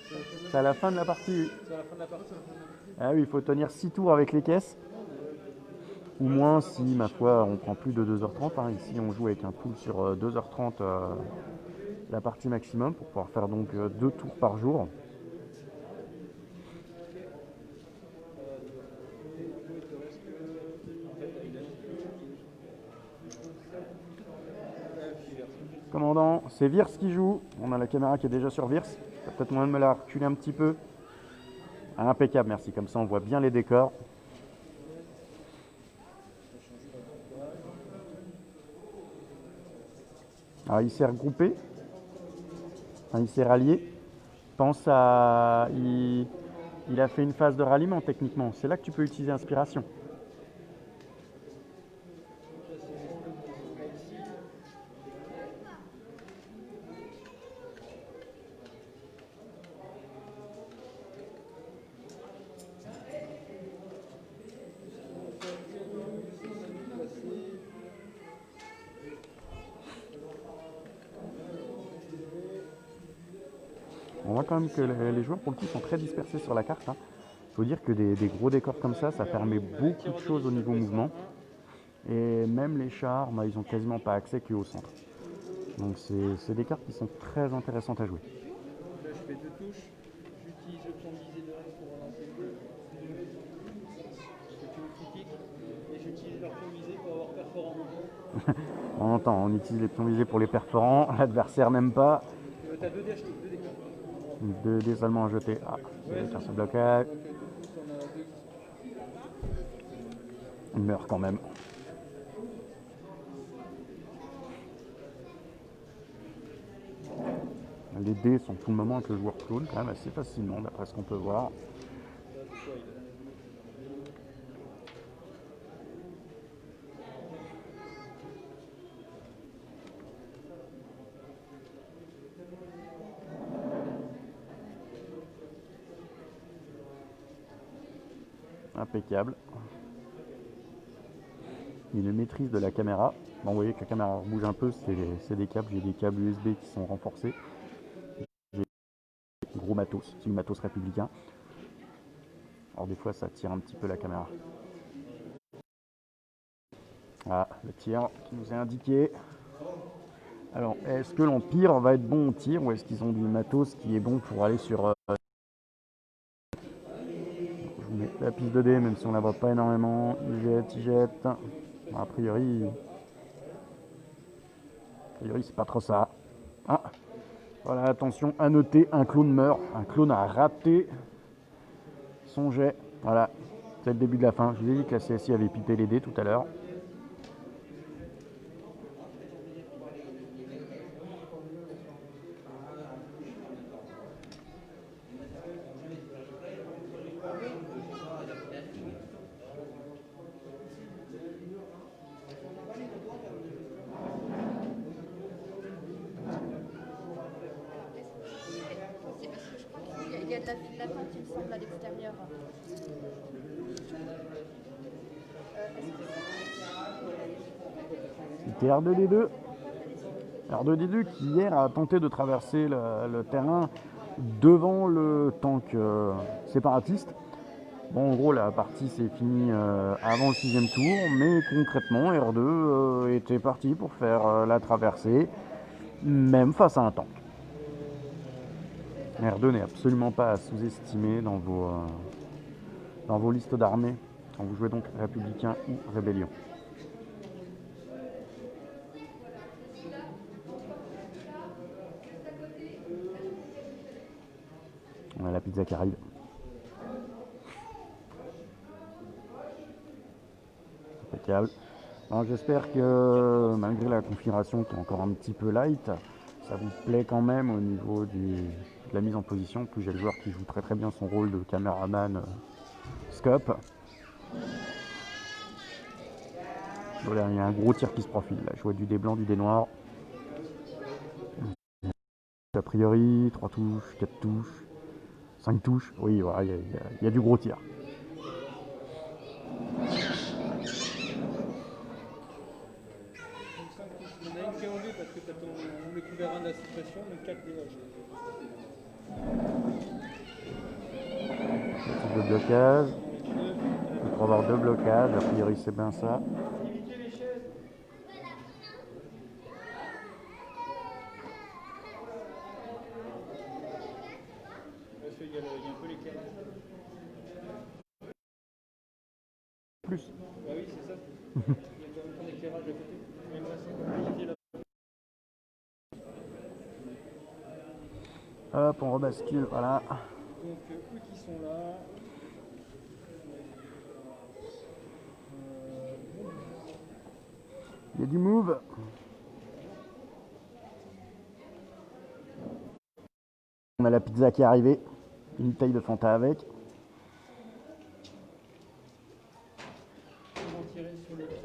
C'est à la fin de la partie. C'est à la fin de la partie. Ah oui, il faut tenir 6 tours avec les caisses. Ou moins si, ma foi, on prend plus de 2h30. Hein. Ici, on joue avec un pool sur 2h30 la partie maximum pour pouvoir faire donc 2 tours par jour. Commandant, c'est Virs qui joue. On a la caméra qui est déjà sur Virs. Peut-être moyen de me la reculer un petit peu. Ah, impeccable, merci. Comme ça, on voit bien les décors. Alors, il s'est regroupé. Enfin, il s'est rallié. Pense à... Il a fait une phase de ralliement, techniquement. C'est là que tu peux utiliser inspiration. On voit quand même que les joueurs, pour le coup, sont très dispersés sur la carte. Il faut dire que des gros décors comme ça permet beaucoup de choses au niveau mouvement. Et même les chars, bah, ils n'ont quasiment pas accès qu'au centre. Donc c'est des cartes qui sont très intéressantes à jouer. Là, je fais 2 touches. J'utilise le plan de visée de Rex pour relancer le 2. que tu me critiques, et j'utilise leur pion visé pour avoir perforant. On entend, on utilise les pions visés pour les perforants, l'adversaire n'aime pas. T'as 2 dés achetés, 2 dés. 2 dés seulement à jeter. Ah, ça va faire ce blocage. Donc du coup, t'en as 2 qui sont. Il meurt quand même. Les dés sont tout le moment avec le joueur clone, quand même assez facilement, d'après ce qu'on peut voir. Impeccable. Il a une maîtrise de la caméra. Bon, vous voyez que la caméra bouge un peu, c'est des câbles. J'ai des câbles USB qui sont renforcés. J'ai gros matos, c'est du matos républicain. Alors des fois ça tire un petit peu la caméra. Ah, le tir qui nous est indiqué. Alors, est-ce que l'Empire va être bon au tir ou est-ce qu'ils ont du matos qui est bon pour aller sur... Je vous mets la piste de dés, même si on la voit pas énormément. Il jette. Bon, a priori c'est pas trop ça. Ah, voilà, attention, à noter, un clone meurt. Un clone a raté son jet. Voilà, c'est le début de la fin. Je vous ai dit que la CSI avait pipé les dés tout à l'heure. Il y a de la pente, il me semble, à l'extérieur. C'était R2D2. R2D2 qui hier a tenté de traverser le terrain devant le tank séparatiste. Bon, en gros, la partie s'est finie avant le 6e tour, mais concrètement, R2 était parti pour faire la traversée, même face à un tank. R2 n'est absolument pas à sous-estimer dans vos listes d'armées, quand vous jouez donc Républicain ou Rébellion. On a la pizza qui arrive. Impeccable. J'espère que malgré la configuration qui est encore un petit peu light, ça vous plaît quand même au niveau de la mise en position. Puis j'ai le joueur qui joue très très bien son rôle de caméraman scope. Voilà, il y a un gros tir qui se profile. Là, je vois du dé blanc, du dé noir. A priori, 3 touches, 4 touches, 5 touches. Oui, voilà, il y a du gros tir. Il y en a une qui est enlevée parce que tu as le couvert 1 de la situation, mais 4 dégagés. Type de blocage. Il faut avoir 2 blocages, a priori c'est bien ça. Il y a un peu l'éclairage. Plus. Bah oui, c'est ça. Il y a quand même ton éclairage à côté. Mais moi, c'est compliqué là. Hop, on rebascule, voilà. Donc, eux qui sont là. Il y a du move. On a la pizza qui est arrivée. Une taille de Fanta avec. Ils vont tirer sur les pieds.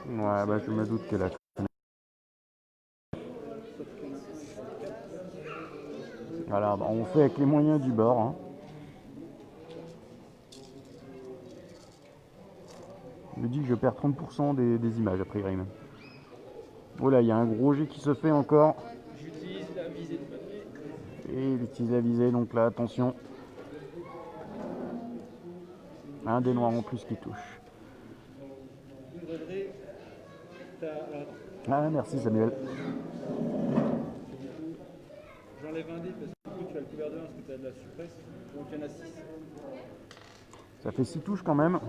Ouais, bah je me doute que la... Voilà, bah, on fait avec les moyens du bord. Hein. Je me dis que je perds 30% des images, a priori même. Voilà, il y a un gros jet qui se fait encore. J'utilise la visée de papier. Et il utilise la visée, donc là, attention. Un des noirs en plus qui touche. Vous devrez. Alors, Ah, merci Samuel. J'enlève un dé parce que du coup tu as le couvert de 1 parce que tu as de la suppresse. Donc il y en a 6. Ça fait 6 touches quand même.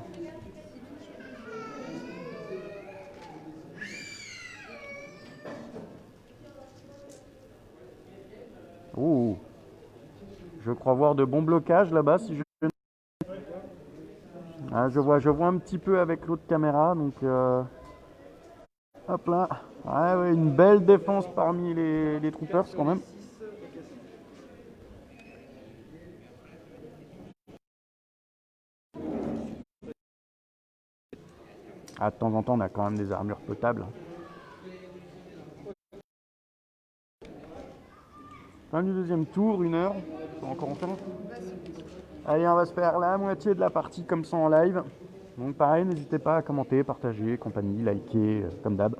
Oh, je crois voir de bons blocages là-bas. Si je... Ah, je vois un petit peu avec l'autre caméra. Donc, hop là. Ah, ouais, une belle défense parmi les troopers quand même. Ah, de temps en temps, on a quand même des armures potables. Fin du deuxième tour, 1 heure. On va encore en faire un. Allez, on va se faire la moitié de la partie comme ça en live. Donc pareil, n'hésitez pas à commenter, partager, compagnie, liker, comme d'hab.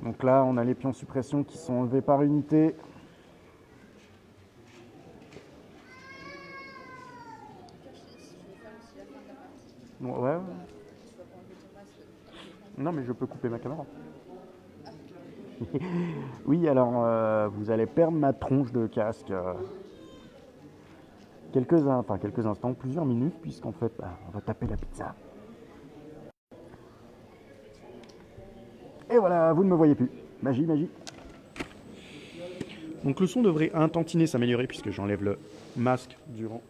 Donc là, on a les pions suppression qui sont enlevés par unité. Ouais. Non, mais je peux couper ma caméra. Oui, alors vous allez perdre ma tronche de casque. Quelques instants, plusieurs minutes, puisqu'en fait, on va taper la pizza. Et voilà, vous ne me voyez plus. Magie, magie. Donc le son devrait un tantinet s'améliorer, puisque j'enlève le masque durant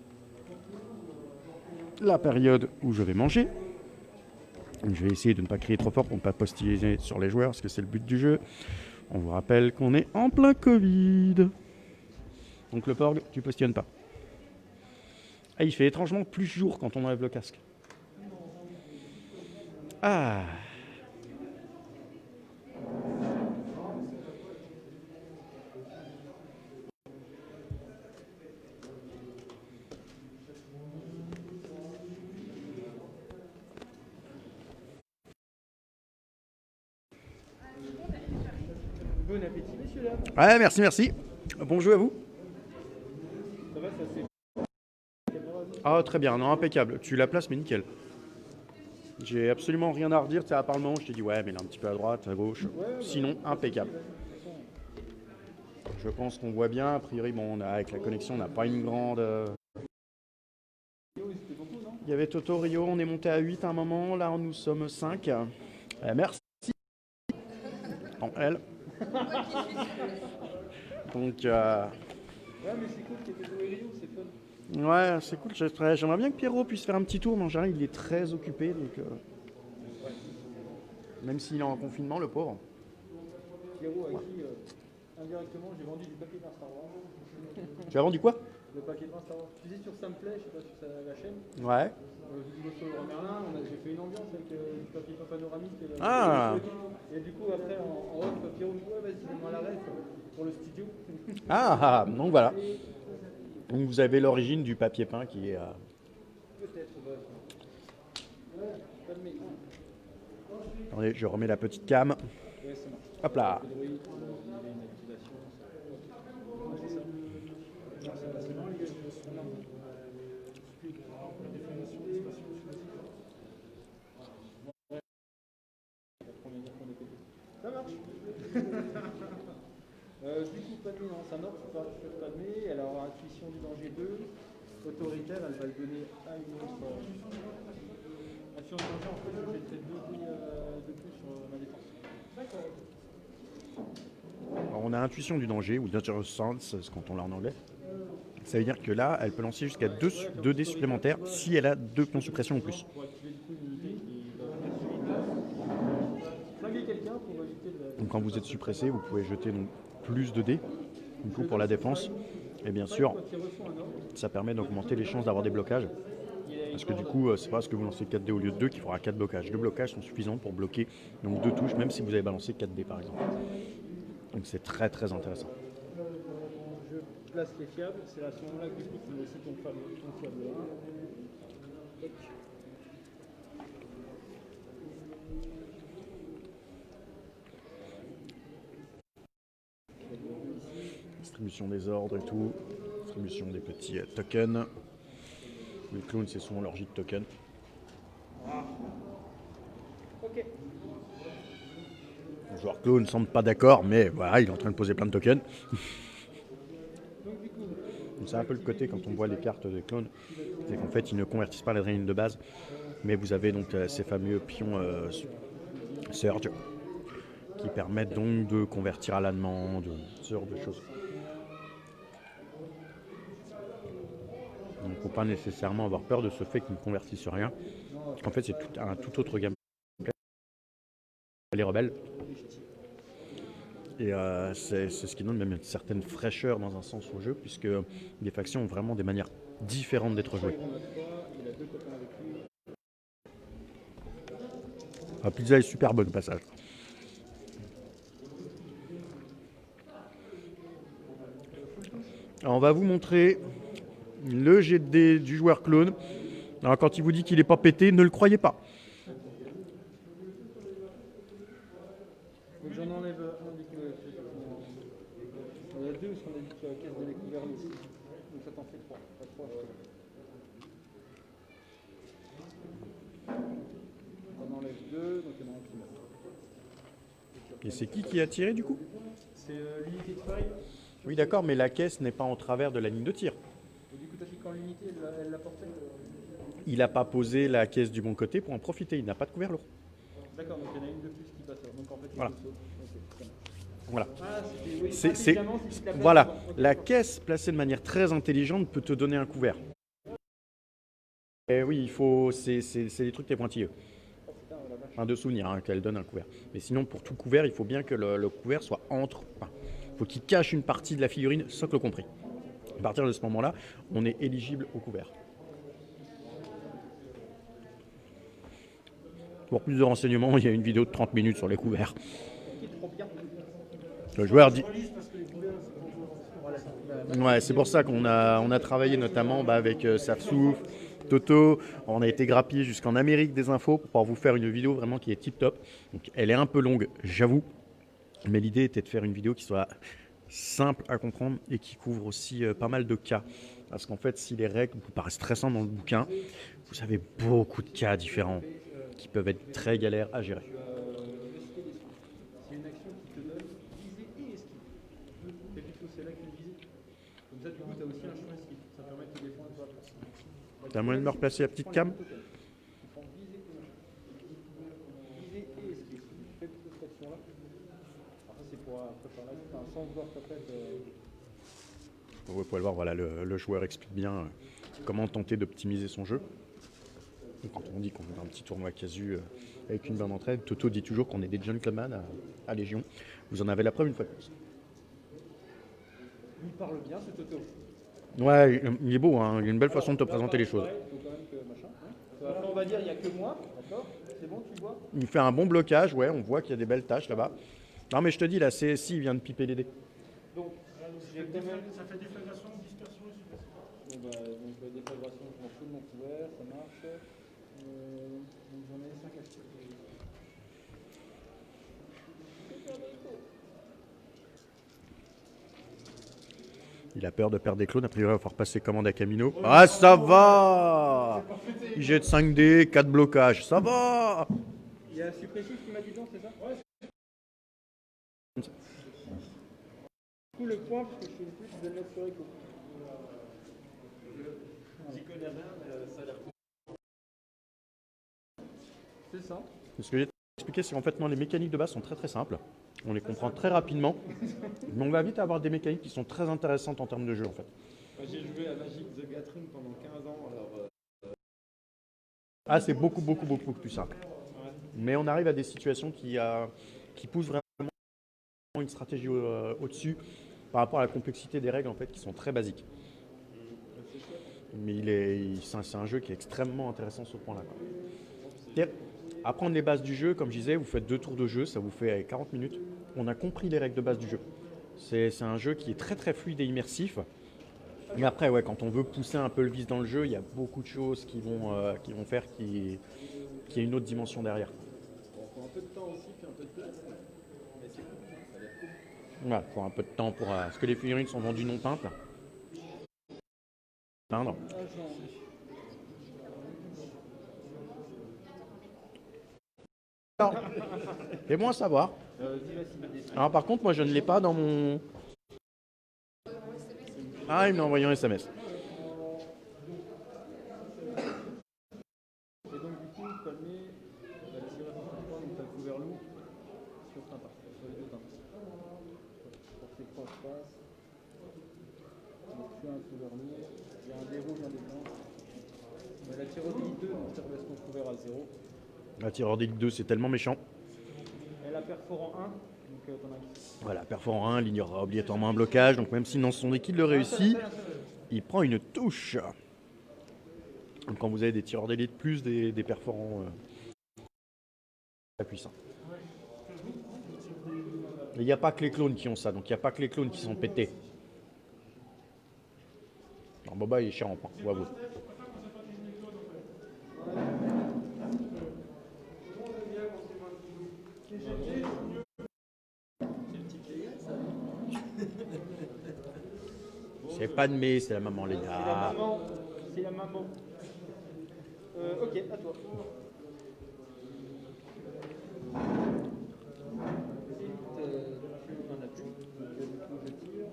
la période où je vais manger. Je vais essayer de ne pas crier trop fort pour ne pas postiller sur les joueurs, parce que c'est le but du jeu. On vous rappelle qu'on est en plein Covid. Donc le porg, tu postillonnes pas. Ah, il fait étrangement plus jour quand on enlève le casque. Ah. Bon appétit, messieurs, là. Ouais, merci. Bon jeu à vous. Ça va, ça c'est. Ah, très bien, non, impeccable. Tu la places, mais nickel. J'ai absolument rien à redire, à part le moment où je t'ai dit, ouais, mais là un petit peu à droite, à gauche. Sinon, impeccable. Je pense qu'on voit bien. A priori, bon, avec la connexion, on n'a pas une grande. Il y avait Toto, Rio, on est monté à 8 à un moment. Là, nous sommes 5. Merci. En L. Donc. Ouais, mais c'est cool qu'il y ait Toto et Rio, c'est fun. Ouais, c'est cool. J'aimerais bien que Pierrot puisse faire un petit tour, mais en général, il est très occupé. Donc, même s'il est en confinement, le pauvre. Pierrot, à qui indirectement j'ai vendu du papier peint Star Wars. Tu as vendu quoi? Le papier peint Star Wars. Tu sais, sur Simplay, je sais pas sur la chaîne. Ouais. Du sur le Merlin, j'ai fait une ambiance avec du papier peint panoramique. Et du coup, après, en off, Pierrot me dit, ouais, vas-y, donne-moi la ref pour le studio. Donc voilà. Donc vous avez l'origine du papier peint qui est. Peut-être, pas de métier. Attendez, je remets la petite cam. Ouais, ça marche. Hop là. Il y avait une activation. Ouais, c'est ça. C'est marrant, les gars. Ça marche. Du coup, Padmé, non, ça marche pas sur Padmé. Alors, intuition du danger 2. Autoritaire, elle va le donner à une autre. Intuition du danger, en fait, je mettrai 2 dés de plus sur ma défense. D'accord. Alors, on a intuition du danger, ou Dangerous Sense, quand on l'a en anglais. Ça veut dire que là, elle peut lancer jusqu'à 2 dés supplémentaires si elle a 2 pions suppression en plus. Pour activer du coup une unité qui va flinguer quelqu'un pour éviter de. Donc quand vous êtes suppressé, vous pouvez jeter donc plus de dés, du coup pour la défense. Et bien sûr, ça permet d'augmenter les chances d'avoir des blocages. Parce que du coup, c'est pas parce que vous lancez 4 dés au lieu de 2 qu'il faudra 4 blocages. 2 blocages sont suffisants pour bloquer donc 2 touches, même si vous avez balancé 4 dés par exemple. Donc c'est très très intéressant. Je place les fiables, c'est à ce moment-là que du coup tu mets aussi ton fiable 1. Distribution des ordres et tout. Distribution des petits tokens. Les clones, c'est souvent leur J de token. Ok. Le joueur clone ne semble pas d'accord, mais voilà, il est en train de poser plein de tokens. C'est un peu le côté quand on voit les cartes des clones, c'est qu'en fait ils ne convertissent pas l'adrénaline de base, mais vous avez donc ces fameux pions Surge qui permettent donc de convertir à la demande, ce genre de choses. Donc il ne faut pas nécessairement avoir peur de ce fait qu'ils ne convertissent rien. En fait c'est un tout autre gameplay. Les rebelles. Et c'est ce qui donne même une certaine fraîcheur dans un sens au jeu, puisque les factions ont vraiment des manières différentes d'être jouées. La pizza est super bonne au passage. Alors on va vous montrer le jet de dés du joueur clone. Alors quand il vous dit qu'il n'est pas pété, ne le croyez pas. Donc j'en enlève un du coup. Il y en a deux parce qu'on a dit que la caisse de découvert aussi. Donc ça t'en fait trois. Pas trois. On enlève deux, donc il y en a un qui meurt. Et c'est qui a tiré du coup? C'est l'unité de faille. Oui d'accord, mais la caisse n'est pas en travers de la ligne de tir. Et du coup t'as fait quand l'unité elle l'a portée. Il n'a pas posé la caisse du bon côté pour en profiter, il n'a pas de couvert lourd. D'accord, donc il y en a une de plus qui passe. Donc en fait il Voilà. faut sauter. Voilà. Ah, c'était, oui, C'est- intelligemment, si tu te la places voilà, devant. Ok. la caisse placée de manière très intelligente peut te donner un couvert. Et oui, il faut, c'est des trucs très pointilleux. Un de souvenir qu'elle donne un couvert. Mais sinon, pour tout couvert, il faut bien que le couvert soit entre. Enfin, il faut qu'il cache une partie de la figurine, socle compris. À partir de ce moment-là, on est éligible au couvert. Pour plus de renseignements, il y a une vidéo de 30 minutes sur les couverts. Le joueur dit. Ouais, c'est pour ça qu'on a travaillé notamment avec Safsouf, Toto. On a été grappillé jusqu'en Amérique des infos pour pouvoir vous faire une vidéo vraiment qui est tip top. Donc, elle est un peu longue, j'avoue. Mais l'idée était de faire une vidéo qui soit simple à comprendre et qui couvre aussi pas mal de cas. Parce qu'en fait, si les règles vous paraissent stressantes dans le bouquin, vous avez beaucoup de cas différents qui peuvent être très galères à gérer. C'est une action qui te donne viser et esquive. Et plutôt c'est là que viser. Comme ça, du coup, tu as aussi un champ esquive. Ça permet de te défendre de la place. T'as moyen de me replacer la petite cam? Tu prends viser et machin. Viser et esquive. Tu fais toute cette action-là. Alors ça, c'est pour préparer la enfin, sans vouloir t'appeler. Vous pouvez le voir, voilà, le joueur explique bien comment tenter d'optimiser son jeu. Et quand on dit qu'on est dans un petit tournoi casu avec une bonne entraide, Toto dit toujours qu'on est des gentlemen à Légion. Vous en avez la preuve une fois de plus. Il parle bien, ce Toto. Ouais, il est beau, hein, il a une belle façon de te présenter les choses. Il faut quand même que machin. Après, on va dire, il n'y a que moi. D'accord. C'est bon, tu vois. Il fait un bon blocage, ouais, on voit qu'il y a des belles tâches là-bas. Non mais je te dis, la CSI vient de piper les dés. Donc, j'ai quand même. Ça fait déflagration, dispersion et suppression. Bon, donc déflagration, je m'en fous de mon couvert, ça marche. Donc j'en ai 5 achetés. Il a peur de perdre des clones, a priori il va falloir passer commande à Camino. Ah ça va! Il jette 5 dés, 4 blocages, ça va! Il y a suppressif qui m'a dit non, c'est ça? Ouais. Du coup, le point, parce que je suis le plus, je vais le mettre sur Echo. J'y connais rien, mais ça a l'air cool. C'est ça. Ce que j'ai expliqué, c'est qu'en fait, non, les mécaniques de base sont très très simples. On les comprend très rapidement. Mais on va vite avoir des mécaniques qui sont très intéressantes en termes de jeu en fait. J'ai joué à Magic the Gathering pendant 15 ans, alors. Ah, c'est beaucoup plus simple. Mais on arrive à des situations qui poussent vraiment une stratégie au-dessus par rapport à la complexité des règles en fait qui sont très basiques. Mais c'est un jeu qui est extrêmement intéressant sur ce point-là. Apprendre les bases du jeu, comme je disais, vous faites 2 tours de jeu, ça vous fait 40 minutes. On a compris les règles de base du jeu. C'est un jeu qui est très très fluide et immersif. Mais après, ouais, quand on veut pousser un peu le vice dans le jeu, il y a beaucoup de choses qui vont faire qu'il y ait une autre dimension derrière. Il faut un peu de temps aussi, puis un peu de place. Mais c'est cool, ça a l'air cool. Voilà, il faut un peu de temps pour... parce que les figurines sont vendues non peintes. Peindre. Alors, fais-moi savoir. Alors par contre, moi je ne l'ai pas dans mon... Ah, il m'a envoyé un SMS. Et donc du coup, palmer, on va tirer par contre, donc t'as le couvert lourd sur Tintin, sur les deux Tintins. Pour tes trois faces, donc tu as un couvert lourd, il y a un des rouges, un des blancs. Mais la tyrosine 2, donc tu rebaisses ton couvert à 0. La tireur d'élite 2, c'est tellement méchant. Et la perforant 1, donc t'en as qui. Voilà, perforant 1, il y aura obligatoirement un blocage. Donc même si dans son équipe le réussit, il prend une touche. Donc quand vous avez des tireurs d'élite plus des perforants très puissants. Il n'y a pas que les clones qui ont ça, donc il n'y a pas que les clones qui sont pétés. Alors Boba il est chiant, on va vous. C'est pas de mais, c'est la maman les C'est la gars. maman. C'est la maman. Ok, à toi. Tu n'en as plus. Donc du coup je tire.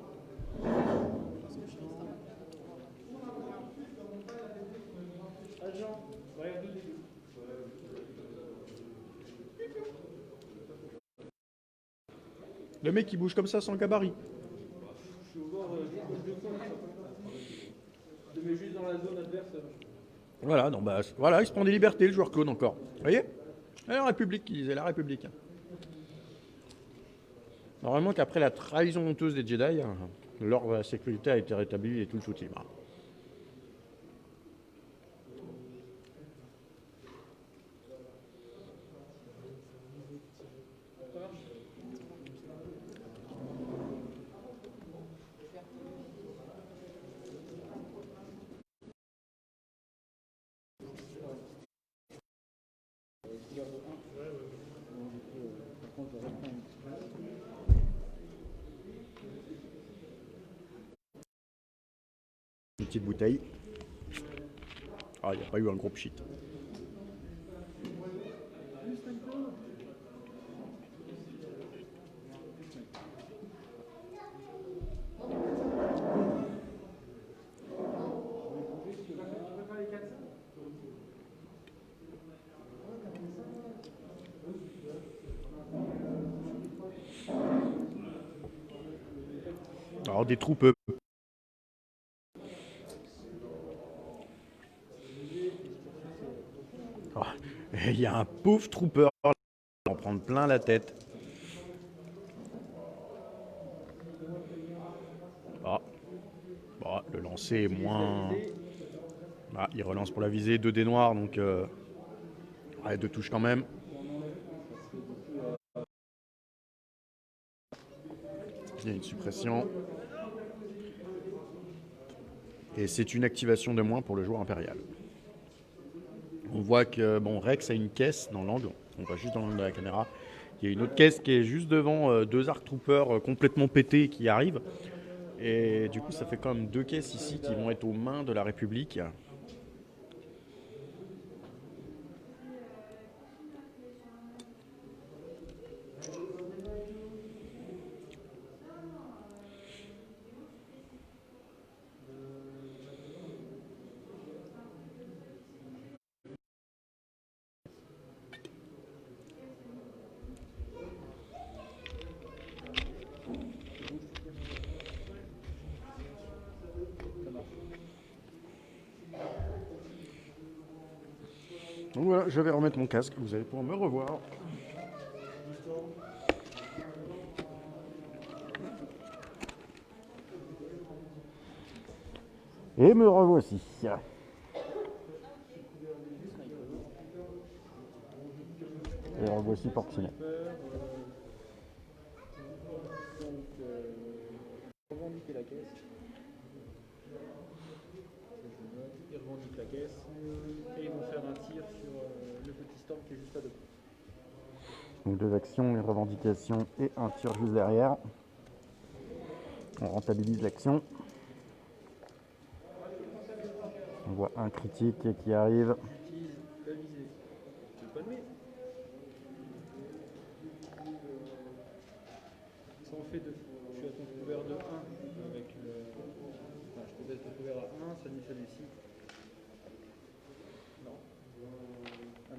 Agent, regarde les deux. Le mec il bouge comme ça sans gabarit. Je suis au bord deux fois. Je te mets juste dans la zone adverse. Voilà, non, bah, voilà, il se prend des libertés le joueur clone encore. Vous voyez? La République, qui disait la République. Normalement qu'après la trahison honteuse des Jedi, l'ordre de la sécurité a été rétabli et tout le sous libre. Une petite bouteille. Ah, il n'y a pas eu un groupe shit. Alors des troupes. Il y a un pauvre trooper qui va en prendre plein la tête. Ah. Bon, le lancer est moins. Ah, il relance pour la visée, 2 dés noirs, donc ouais, 2 touches quand même. Il y a une suppression. Et c'est une activation de moins pour le joueur impérial. On voit que bon, Rex a une caisse dans l'angle. On voit juste dans l'angle de la caméra. Il y a une autre caisse qui est juste devant 2 Arc Troopers complètement pétés qui arrivent. Et du coup, ça fait quand même 2 caisses ici qui vont être aux mains de la République. Donc voilà, je vais remettre mon casque, vous allez pouvoir me revoir. Et me revoici. Et revoici Porcinet. Revendiquer la caisse. Ils revendiquent la caisse. Et ils vont faire un tir sur le petit storm qui est juste à deux. Donc 2 actions, une revendication et un tir juste derrière. On rentabilise l'action. On voit un critique qui arrive. Utilise la visée. Tu veux pas le mettre?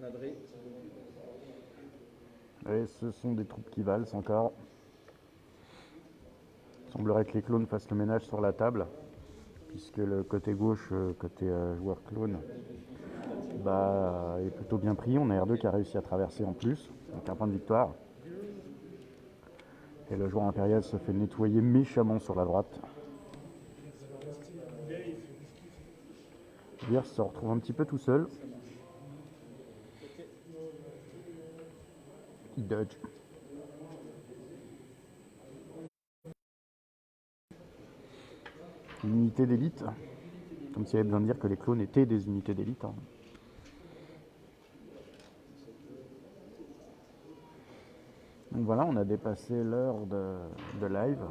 Un adré. Et ce sont des troupes qui valent encore. Il semblerait que les clones fassent le ménage sur la table, puisque le côté gauche, côté joueur clone, est plutôt bien pris. On a R2 qui a réussi à traverser en plus, avec un point de victoire. Et le joueur impérial se fait nettoyer méchamment sur la droite. Beers se retrouve un petit peu tout seul. Il dodge. Une unité d'élite. Comme s'il y avait besoin de dire que les clones étaient des unités d'élite. Hein. Donc voilà, on a dépassé l'heure de live.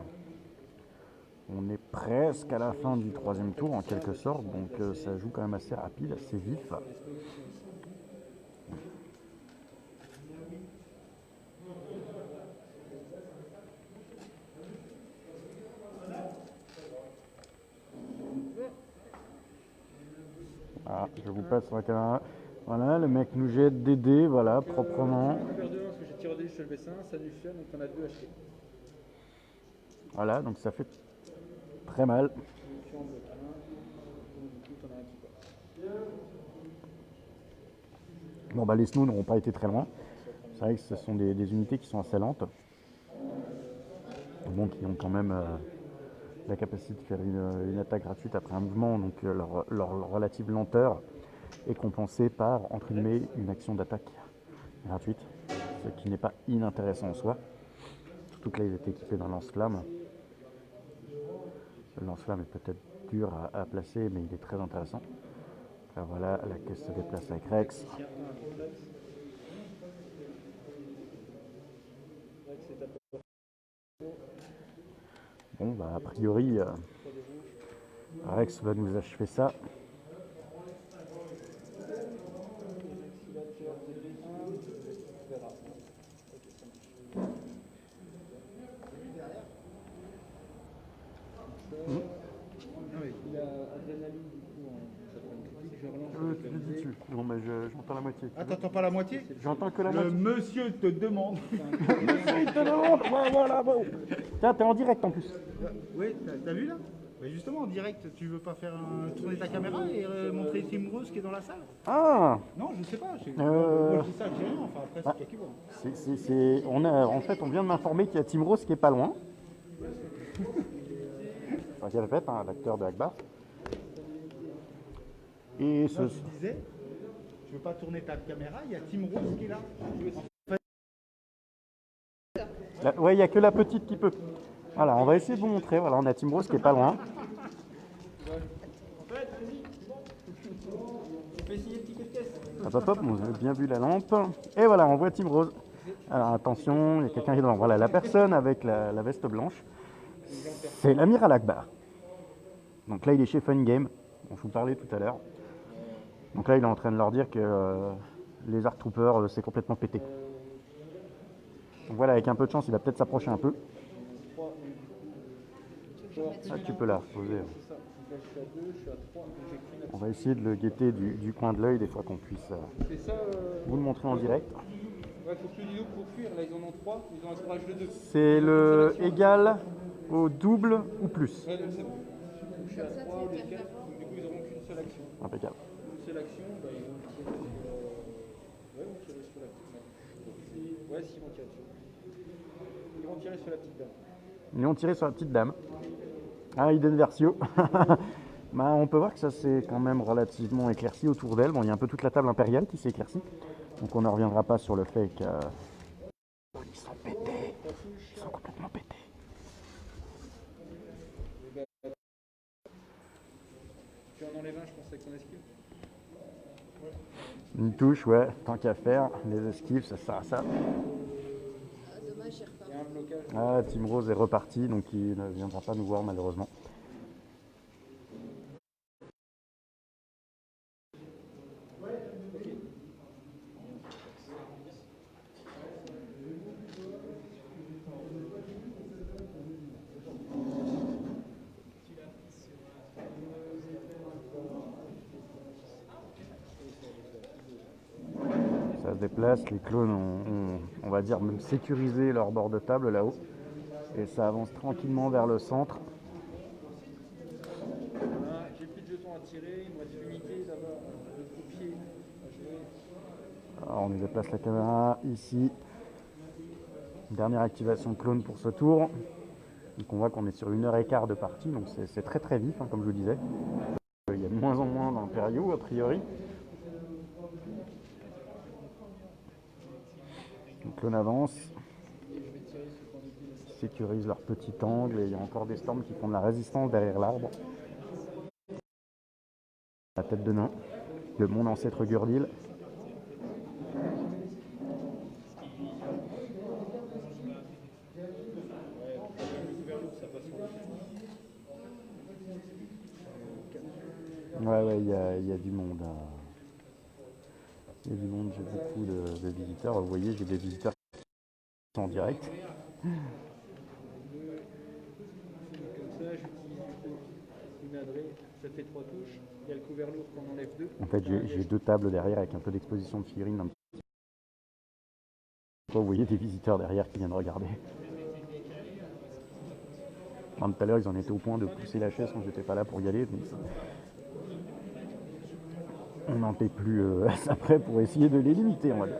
On est presque à la fin du troisième tour en quelque sorte, donc ça joue quand même assez rapide, assez vif. Ah, je vous passe sur la caméra. Voilà, le mec nous jette des dés, voilà, proprement. Je perds 2 parce que j'ai tiré des sur le B5, ça additionne, donc on a 2 achetés. Voilà, donc ça fait très mal. Bon bah les snows n'auront pas été très loin. C'est vrai que ce sont des unités qui sont assez lentes. Bon, qui ont quand même la capacité de faire une attaque gratuite après un mouvement, donc leur relative lenteur est compensée par, entre guillemets, une action d'attaque gratuite, ce qui n'est pas inintéressant en soi. Surtout que là, ils étaient équipés d'un lance-flamme. Le lance-flamme est peut-être dur à placer, mais il est très intéressant. Alors voilà, la caisse se déplace avec Rex. Bon, bah a priori, Rex va nous achever ça. Il a adrénaline du coup en critique, je relance Tu dis dessus. Non, mais j'entends la moitié. Ah, t'entends pas la moitié? J'entends que la Le moitié. monsieur te demande. Il te demande, ouais, voilà, bon. Tiens, t'es en direct en plus. Oui, t'as vu là? Mais justement, en direct, tu veux pas faire tourner ta caméra et montrer Tim Rose qui est dans la salle? Ah, Non, je sais pas. Moi, je dis ça, j'ai rien. Enfin, après, c'est toi qui vois. en fait, on vient de m'informer qu'il y a Tim Rose qui est pas loin. Enfin, qui répète, hein, l'acteur de Akbar. Et Non, tu disais, tu veux pas tourner ta caméra, il y a Tim Rose qui est là. ouais, il n'y a que la petite qui peut. Voilà, on va essayer de vous montrer. Voilà, on a Tim Rose qui est pas loin. Hop, hop, hop, vous avez bien vu la lampe. Et voilà, on voit Tim Rose. Alors attention, il y a quelqu'un qui est devant. Voilà, la personne avec la veste blanche, c'est l'amiral Akbar. Donc là, il est chez Fun Game, dont je vous parlais tout à l'heure. Donc là, il est en train de leur dire que les Arc Troopers, c'est complètement pété. Donc voilà, avec un peu de chance, il va peut-être s'approcher un peu. Ah, tu peux la reposer. On va essayer de le guetter du coin de l'œil, des fois qu'on puisse vous le montrer en direct. Ouais, faut plus d'ISO pour fuir, là ils en ont 3, ils ont un courage de 2. C'est le égal au double ou plus. Ouais, c'est bon. Donc je suis à 3 ou 4, donc du coup ils n'auront qu'une seule action. Impeccable. Une seule action, bah, ils vont tirer sur... Ouais, ils vont tirer sur la petite. Ouais, s'ils vont tirer dessus. Ils vont tirer sur la petite dame. Ils ont tiré sur la petite dame. Ah, Iden Versio. Bah, on peut voir que ça s'est quand même relativement éclairci autour d'elle. Bon, il y a un peu toute la table impériale qui s'est éclaircie. Donc on ne reviendra pas sur le fait que... Ils sont pétés. Ils sont complètement pétés. Tu en enlèves un, je pense, avec ton esquive. Une touche, ouais, tant qu'à faire. Les esquives, ça sert à ça. Dommage, j'ai reparti. Il y a un blocage. Ah, Tim Rose est reparti, donc il ne viendra pas nous voir malheureusement. déplace. Les clones ont, on va dire, même sécurisé leur bord de table là-haut. Et ça avance tranquillement vers le centre. Voilà, j'ai plus de jetons à tirer, il me reste une unité là-bas de copier à jouer. Alors on déplace la caméra ici. Dernière activation clone pour ce tour. Donc on voit qu'on est sur 1h15 de partie, donc c'est très très vif, hein, comme je vous disais. Il y a de moins en moins d'impériaux a priori. Le clone avance, sécurise leur petit angle et il y a encore des storms qui font de la résistance derrière l'arbre. La tête de nain, de mon ancêtre Gurdil. Ouais, il y a du monde. Il y a du monde, j'ai beaucoup de visiteurs. Vous voyez, j'ai des visiteurs qui sont en direct. Comme ça, j'utilise une adresse, ça fait 3 touches. Il y a le couvert lourd qu'on enlève 2. En fait, j'ai 2 tables derrière avec un peu d'exposition de figurines. Vous voyez des visiteurs derrière qui viennent regarder. Tout à l'heure, ils en étaient au point de pousser la chaise quand j'étais pas là pour y aller. Donc on n'en paie plus après pour essayer de les limiter, on va dire.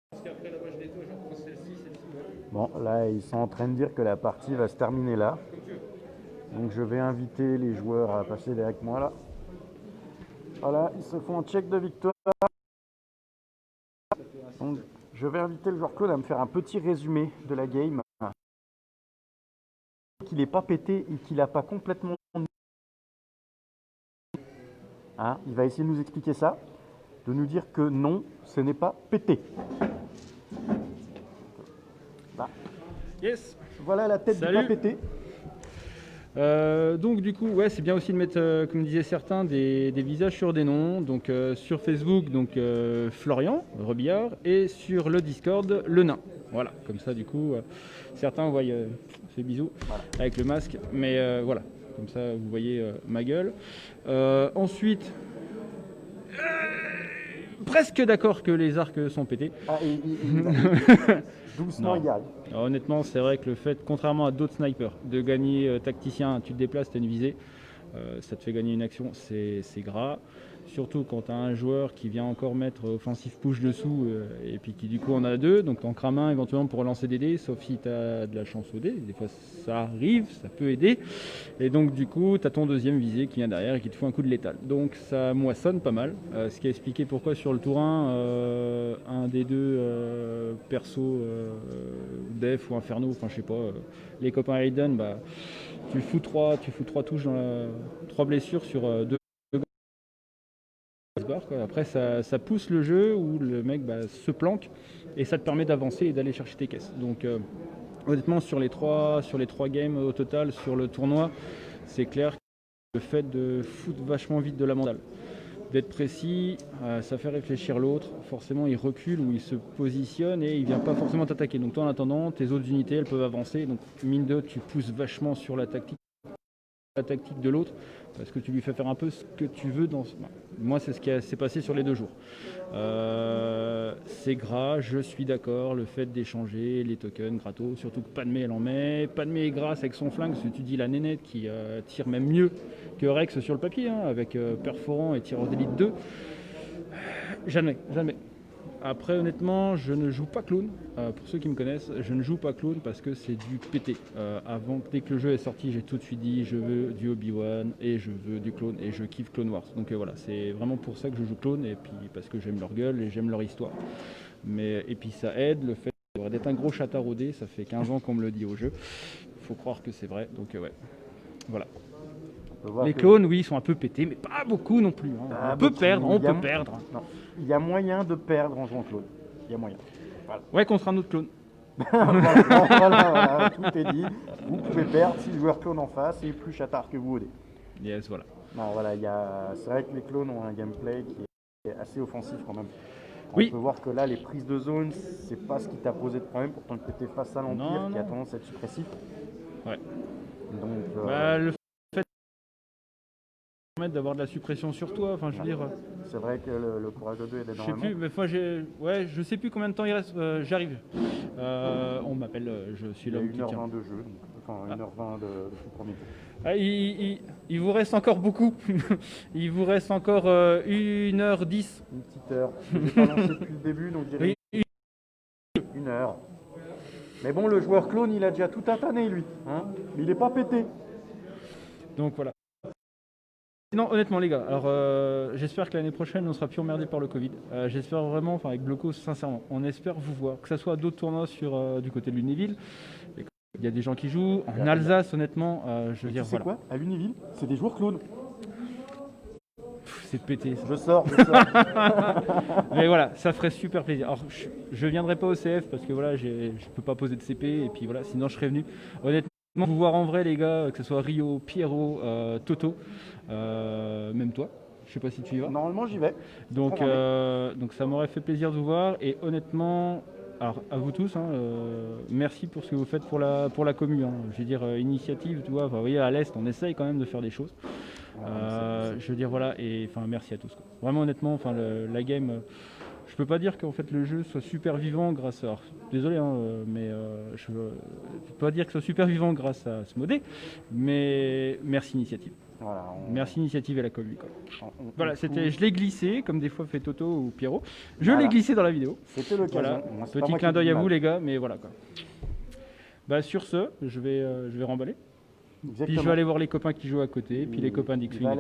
Parce qu'après là-bas, je nettoie, je reprends celle-ci, celle-ci. Bon, là, ils sont en train de dire que la partie va se terminer là. Donc je vais inviter les joueurs à passer avec moi là. Voilà, ils se font un check de victoire. Donc, je vais inviter le joueur clone à me faire un petit résumé de la game. Qu'il n'est pas pété et qu'il n'a pas complètement... Hein, il va essayer de nous expliquer ça, de nous dire que non, ce n'est pas pété. Là. Yes. Voilà la tête du pas pété. Donc du coup, ouais, c'est bien aussi de mettre, comme disaient certains, des visages sur des noms. Donc sur Facebook, donc Florian Rebillard, et sur le Discord, le nain. Voilà, comme ça du coup, certains voient ces bisous avec le masque, mais voilà, comme ça vous voyez ma gueule. Ensuite, presque d'accord que les arcs sont pétés. Ah, doucement, il y arrive. Alors, honnêtement, c'est vrai que le fait, contrairement à d'autres snipers, de gagner tacticien, tu te déplaces, tu as une visée, ça te fait gagner une action, c'est gras. Surtout quand tu as un joueur qui vient encore mettre offensif push dessous et puis qui du coup en a 2, donc tu en crames un éventuellement pour relancer des dés, sauf si tu as de la chance au dé, des fois ça arrive, ça peut aider. Et donc du coup tu as ton deuxième visée qui vient derrière et qui te fout un coup de létal. Donc ça moissonne pas mal, ce qui a expliqué pourquoi sur le tour 1, un des deux perso def ou inferno, enfin je sais pas, les copains Aiden, bah, tu fous 3 touches dans 3 blessures sur 2. Après ça pousse le jeu où le mec se planque et ça te permet d'avancer et d'aller chercher tes caisses. Donc honnêtement sur les trois games au total sur le tournoi, c'est clair que le fait de foutre vachement vite de la mentale, d'être précis, ça fait réfléchir l'autre, forcément il recule ou il se positionne et il vient pas forcément t'attaquer. Donc toi en attendant, tes autres unités elles peuvent avancer, donc mine de tu pousses vachement sur la tactique de l'autre parce que tu lui fais faire un peu ce que tu veux dans moi c'est ce qui s'est passé sur les 2 jours. C'est gras, je suis d'accord, le fait d'échanger les tokens gratos, surtout que Padmé elle en met, Padmé est grasse avec son flingue, si tu dis la nénette qui tire même mieux que Rex sur le papier, hein, avec perforant et tireur d'élite 2, jamais. Après, honnêtement, je ne joue pas clone. Pour ceux qui me connaissent, je ne joue pas clone parce que c'est du pété. Dès que le jeu est sorti, j'ai tout de suite dit je veux du Obi-Wan et je veux du clone et je kiffe Clone Wars. Donc voilà, c'est vraiment pour ça que je joue clone et puis parce que j'aime leur gueule et j'aime leur histoire. Et puis ça aide le fait d'être un gros chatard au dé. Ça fait 15 ans qu'on me le dit au jeu. Il faut croire que c'est vrai. Donc ouais, voilà. Les clones, oui, ils sont un peu pétés, mais pas beaucoup non plus. Hein. On peut perdre. Non. Il y a moyen de perdre en jouant clone. Il y a moyen. Voilà. Ouais, contre un autre clone. voilà, tout est dit. Vous pouvez perdre si le joueur clone en face est plus chatard que vous au dé. Yes, voilà. Non, voilà, c'est vrai que les clones ont un gameplay qui est assez offensif quand même. On peut voir que là, les prises de zone, c'est pas ce qui t'a posé de problème, pourtant que tu étais face à l'Empire qui a tendance à être suppressif. Ouais. Donc, le permettre d'avoir de la suppression sur toi. Enfin, je veux dire, C'est vrai que le Courage 2 est je sais normalement. plus, mais moi, je sais plus combien de temps il reste. J'arrive. On m'appelle, je suis Il y a l'homme qui tient. 1h20 de jeu, donc, enfin 1h20 de tout premier tour. Ah, il vous reste encore beaucoup. Il vous reste encore 1h10. Une petite heure. Je n'ai pas lancé depuis le début, donc je dirais Oui, 1 heure. Mais bon, le joueur clone, il a déjà tout tatané, lui. Hein, mais il n'est pas pété. donc voilà. Non, honnêtement les gars, alors j'espère que l'année prochaine on sera plus emmerdé par le Covid. J'espère vraiment, enfin avec Bloco sincèrement, on espère vous voir, que ce soit d'autres tournois du côté de Lunéville. Il y a des gens qui jouent en Alsace, honnêtement, je veux dire Tu sais voilà. quoi? À l'Univille, c'est des joueurs clones. C'est pété ça. Je sors. Mais voilà, ça ferait super plaisir. Alors je viendrai pas au CF parce que voilà, je peux pas poser de CP et puis voilà, sinon je serais venu. Honnêtement, vous voir en vrai les gars, que ce soit Rio, Pierrot, Toto, même toi. Je sais pas si tu y vas. Normalement, j'y vais. Donc Programmé. ça m'aurait fait plaisir de vous voir et honnêtement, alors à vous tous, merci pour ce que vous faites pour la commu. Je veux dire initiative, tu vois. Enfin, vous voyez à l'est, on essaye quand même de faire des choses. Je veux dire voilà et enfin merci à tous. Quoi. Vraiment honnêtement, enfin la game. Je peux pas dire qu'en fait le jeu soit super vivant grâce à. Alors, désolé, mais je peux pas dire que ce soit super vivant grâce à Smodé, mais merci Initiative. Voilà, Merci Initiative et la commu. Quoi. Voilà, trouve- je l'ai glissé, comme des fois fait Toto ou Pierrot. Je Voilà. l'ai glissé dans la vidéo. C'était l'occasion. Voilà, Moi, c'est pas petit moi clin qui d'œil dis à vous mal. les gars, mais voilà quoi. Bah sur ce, je vais remballer. Puis je Exactement. vais aller voir les copains qui jouent à côté, puis les copains Il va d'X-Wing. aller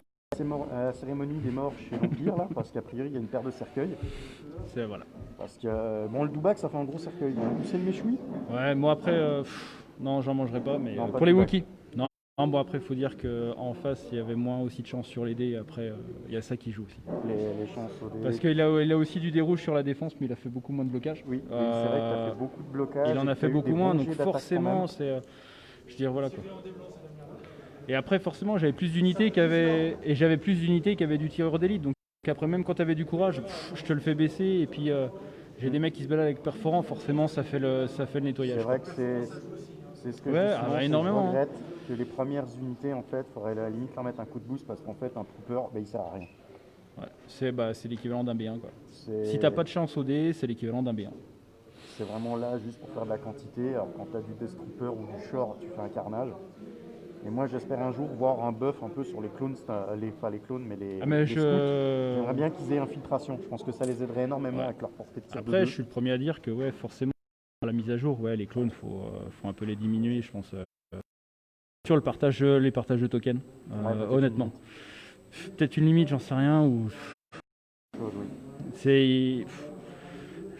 à la cérémonie des morts chez l'Empire, là, parce qu'a priori, il y a une paire de cercueils. C'est voilà. Parce que, bon, le Doubac, ça fait un gros cercueil. C'est le méchoui. Ouais, moi après, non, j'en mangerai pas, mais Non, pas pour les de Wookiees. Non, bon après, il faut dire qu'en face, il y avait moins aussi de chance sur les dés. Après, il y a ça qui joue aussi. Les chances au dé. Parce qu'il a aussi du dérouge sur la défense, mais il a fait beaucoup moins de blocage. Oui, c'est vrai que tu as fait beaucoup de blocages. Il en et a que fait t'as eu beaucoup des moins, bons donc jets d'attaque forcément, quand c'est. Je veux dire, voilà quoi. Et après, forcément, j'avais plus d'unités et j'avais plus d'unités qui avaient du tireur d'élite. Donc après, même quand tu avais du courage, je te le fais baisser. Et puis, j'ai des mecs qui se baladent avec perforant, forcément, ça fait le nettoyage. C'est vrai que c'est ce que Ouais, je dis souvent, c'est que énormément, je regrette que les premières unités, en fait, il faudrait à la limite leur mettre un coup de boost parce qu'en fait, un trooper, il sert à rien. Ouais, c'est l'équivalent d'un B1. Quoi. C'est- Si t'as pas de chance au dé, c'est l'équivalent d'un B1. C'est vraiment là juste pour faire de la quantité. Alors quand tu as du Death Trooper ou du Shore, tu fais un carnage. Et moi j'espère un jour voir un buff un peu sur les clones, pas les clones, mais les, Ah, mais les scouts. J'aimerais bien qu'ils aient infiltration. Je pense que ça les aiderait énormément Ouais. avec leur portée de tir de Après, deux. je suis le premier à dire que ouais, forcément, à la mise à jour, ouais, les clones, faut un peu les diminuer, je pense. Sur les partages de tokens, peut-être honnêtement. Peut-être une limite, j'en sais rien. Ou Chose, oui. c'est,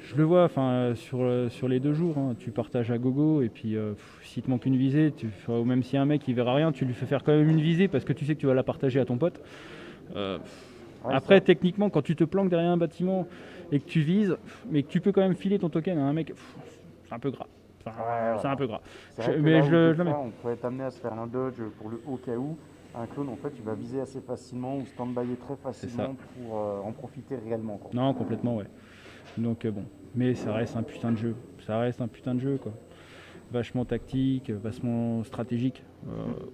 je le vois, enfin, sur les 2 jours, tu partages à gogo et puis s'il te manque une visée, ou même si un mec il verra rien, tu lui fais faire quand même une visée parce que tu sais que tu vas la partager à ton pote. Ouais, Après, ça- techniquement, quand tu te planques derrière un bâtiment et que tu vises, mais que tu peux quand même filer ton token à un mec, c'est un peu gras. Enfin, Ouais. c'est un peu gras. c'est vrai que mais là je où le des mets. fois, on pourrait t'amener à se faire un dodge pour le au cas où. Un clone, en fait, tu vas viser assez facilement ou stand-byer très facilement pour en profiter réellement. Quoi. Non, complètement, ouais. Donc bon, mais ça reste un putain de jeu. Ça reste un putain de jeu, quoi. Vachement tactique, vachement stratégique.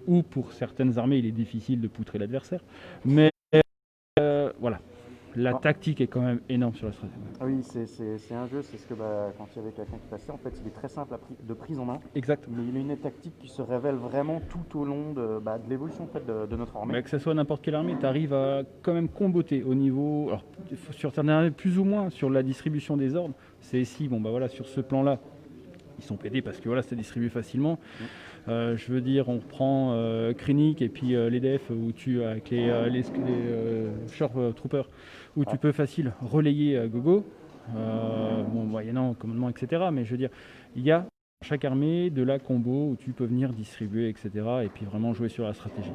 Ou pour certaines armées, il est difficile de poutrer l'adversaire. Mais voilà, la Non. tactique est quand même énorme sur la stratégie. Ah oui, c'est un jeu, c'est ce que quand il y avait quelqu'un qui passait, en fait, il est très simple de prise en main. Exact. Mais il a une tactique qui se révèle vraiment tout au long de l'évolution en fait, de notre armée. Mais que ce soit n'importe quelle armée, tu arrives à quand même comboter au niveau. Alors, sur certaines armées, plus ou moins, sur la distribution des ordres. C'est ici, bon, bah voilà, sur ce plan-là, ils sont pédés parce que voilà, c'est distribué facilement. Je veux dire, on reprend Krennic et puis l'EDF où tu avec les Shore Troopers où tu peux facile relayer gogo. Moyennant commandement, etc. Mais je veux dire, il y a dans chaque armée de la combo où tu peux venir distribuer, etc. Et puis vraiment jouer sur la stratégie.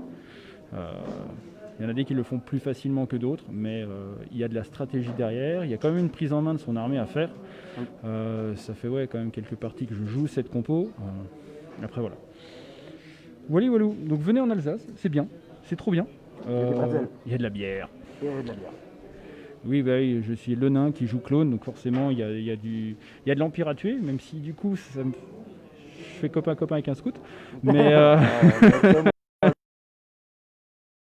Il y en a des qui le font plus facilement que d'autres, mais il y a de la stratégie derrière. Il y a quand même une prise en main de son armée à faire. Ça fait quand même quelques parties que je joue cette compo. Après voilà. Walou. Donc venez en Alsace, c'est bien, c'est trop bien. Il y a des bretzels. Il y a de la bière. Et de la bière. Oui, oui, je suis le nain qui joue clone, donc forcément il y a de l'empire à tuer, même si du coup je fais copain avec un scout. Mais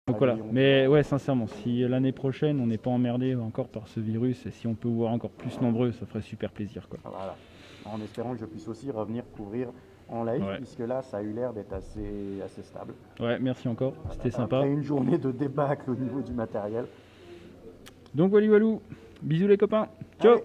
Avec voilà. allez, on- Mais ouais, sincèrement, si l'année prochaine on n'est pas emmerdé encore par ce virus et si on peut vous voir encore plus nombreux, ça ferait super plaisir, quoi. Voilà. En espérant que je puisse aussi revenir couvrir en live, Ouais. puisque là, ça a eu l'air d'être assez stable. Ouais, merci encore, c'était sympa. Après une journée de débâcle au niveau du matériel. Donc walou, bisous les copains, ciao. Allez,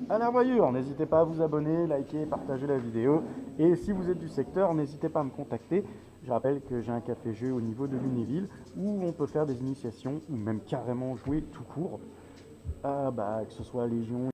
à la revoyure, n'hésitez pas à vous abonner, liker, partager la vidéo. Et si vous êtes du secteur, n'hésitez pas à me contacter. Je rappelle que j'ai un café-jeu au niveau de Lunéville où on peut faire des initiations ou même carrément jouer tout court. Que ce soit Légion,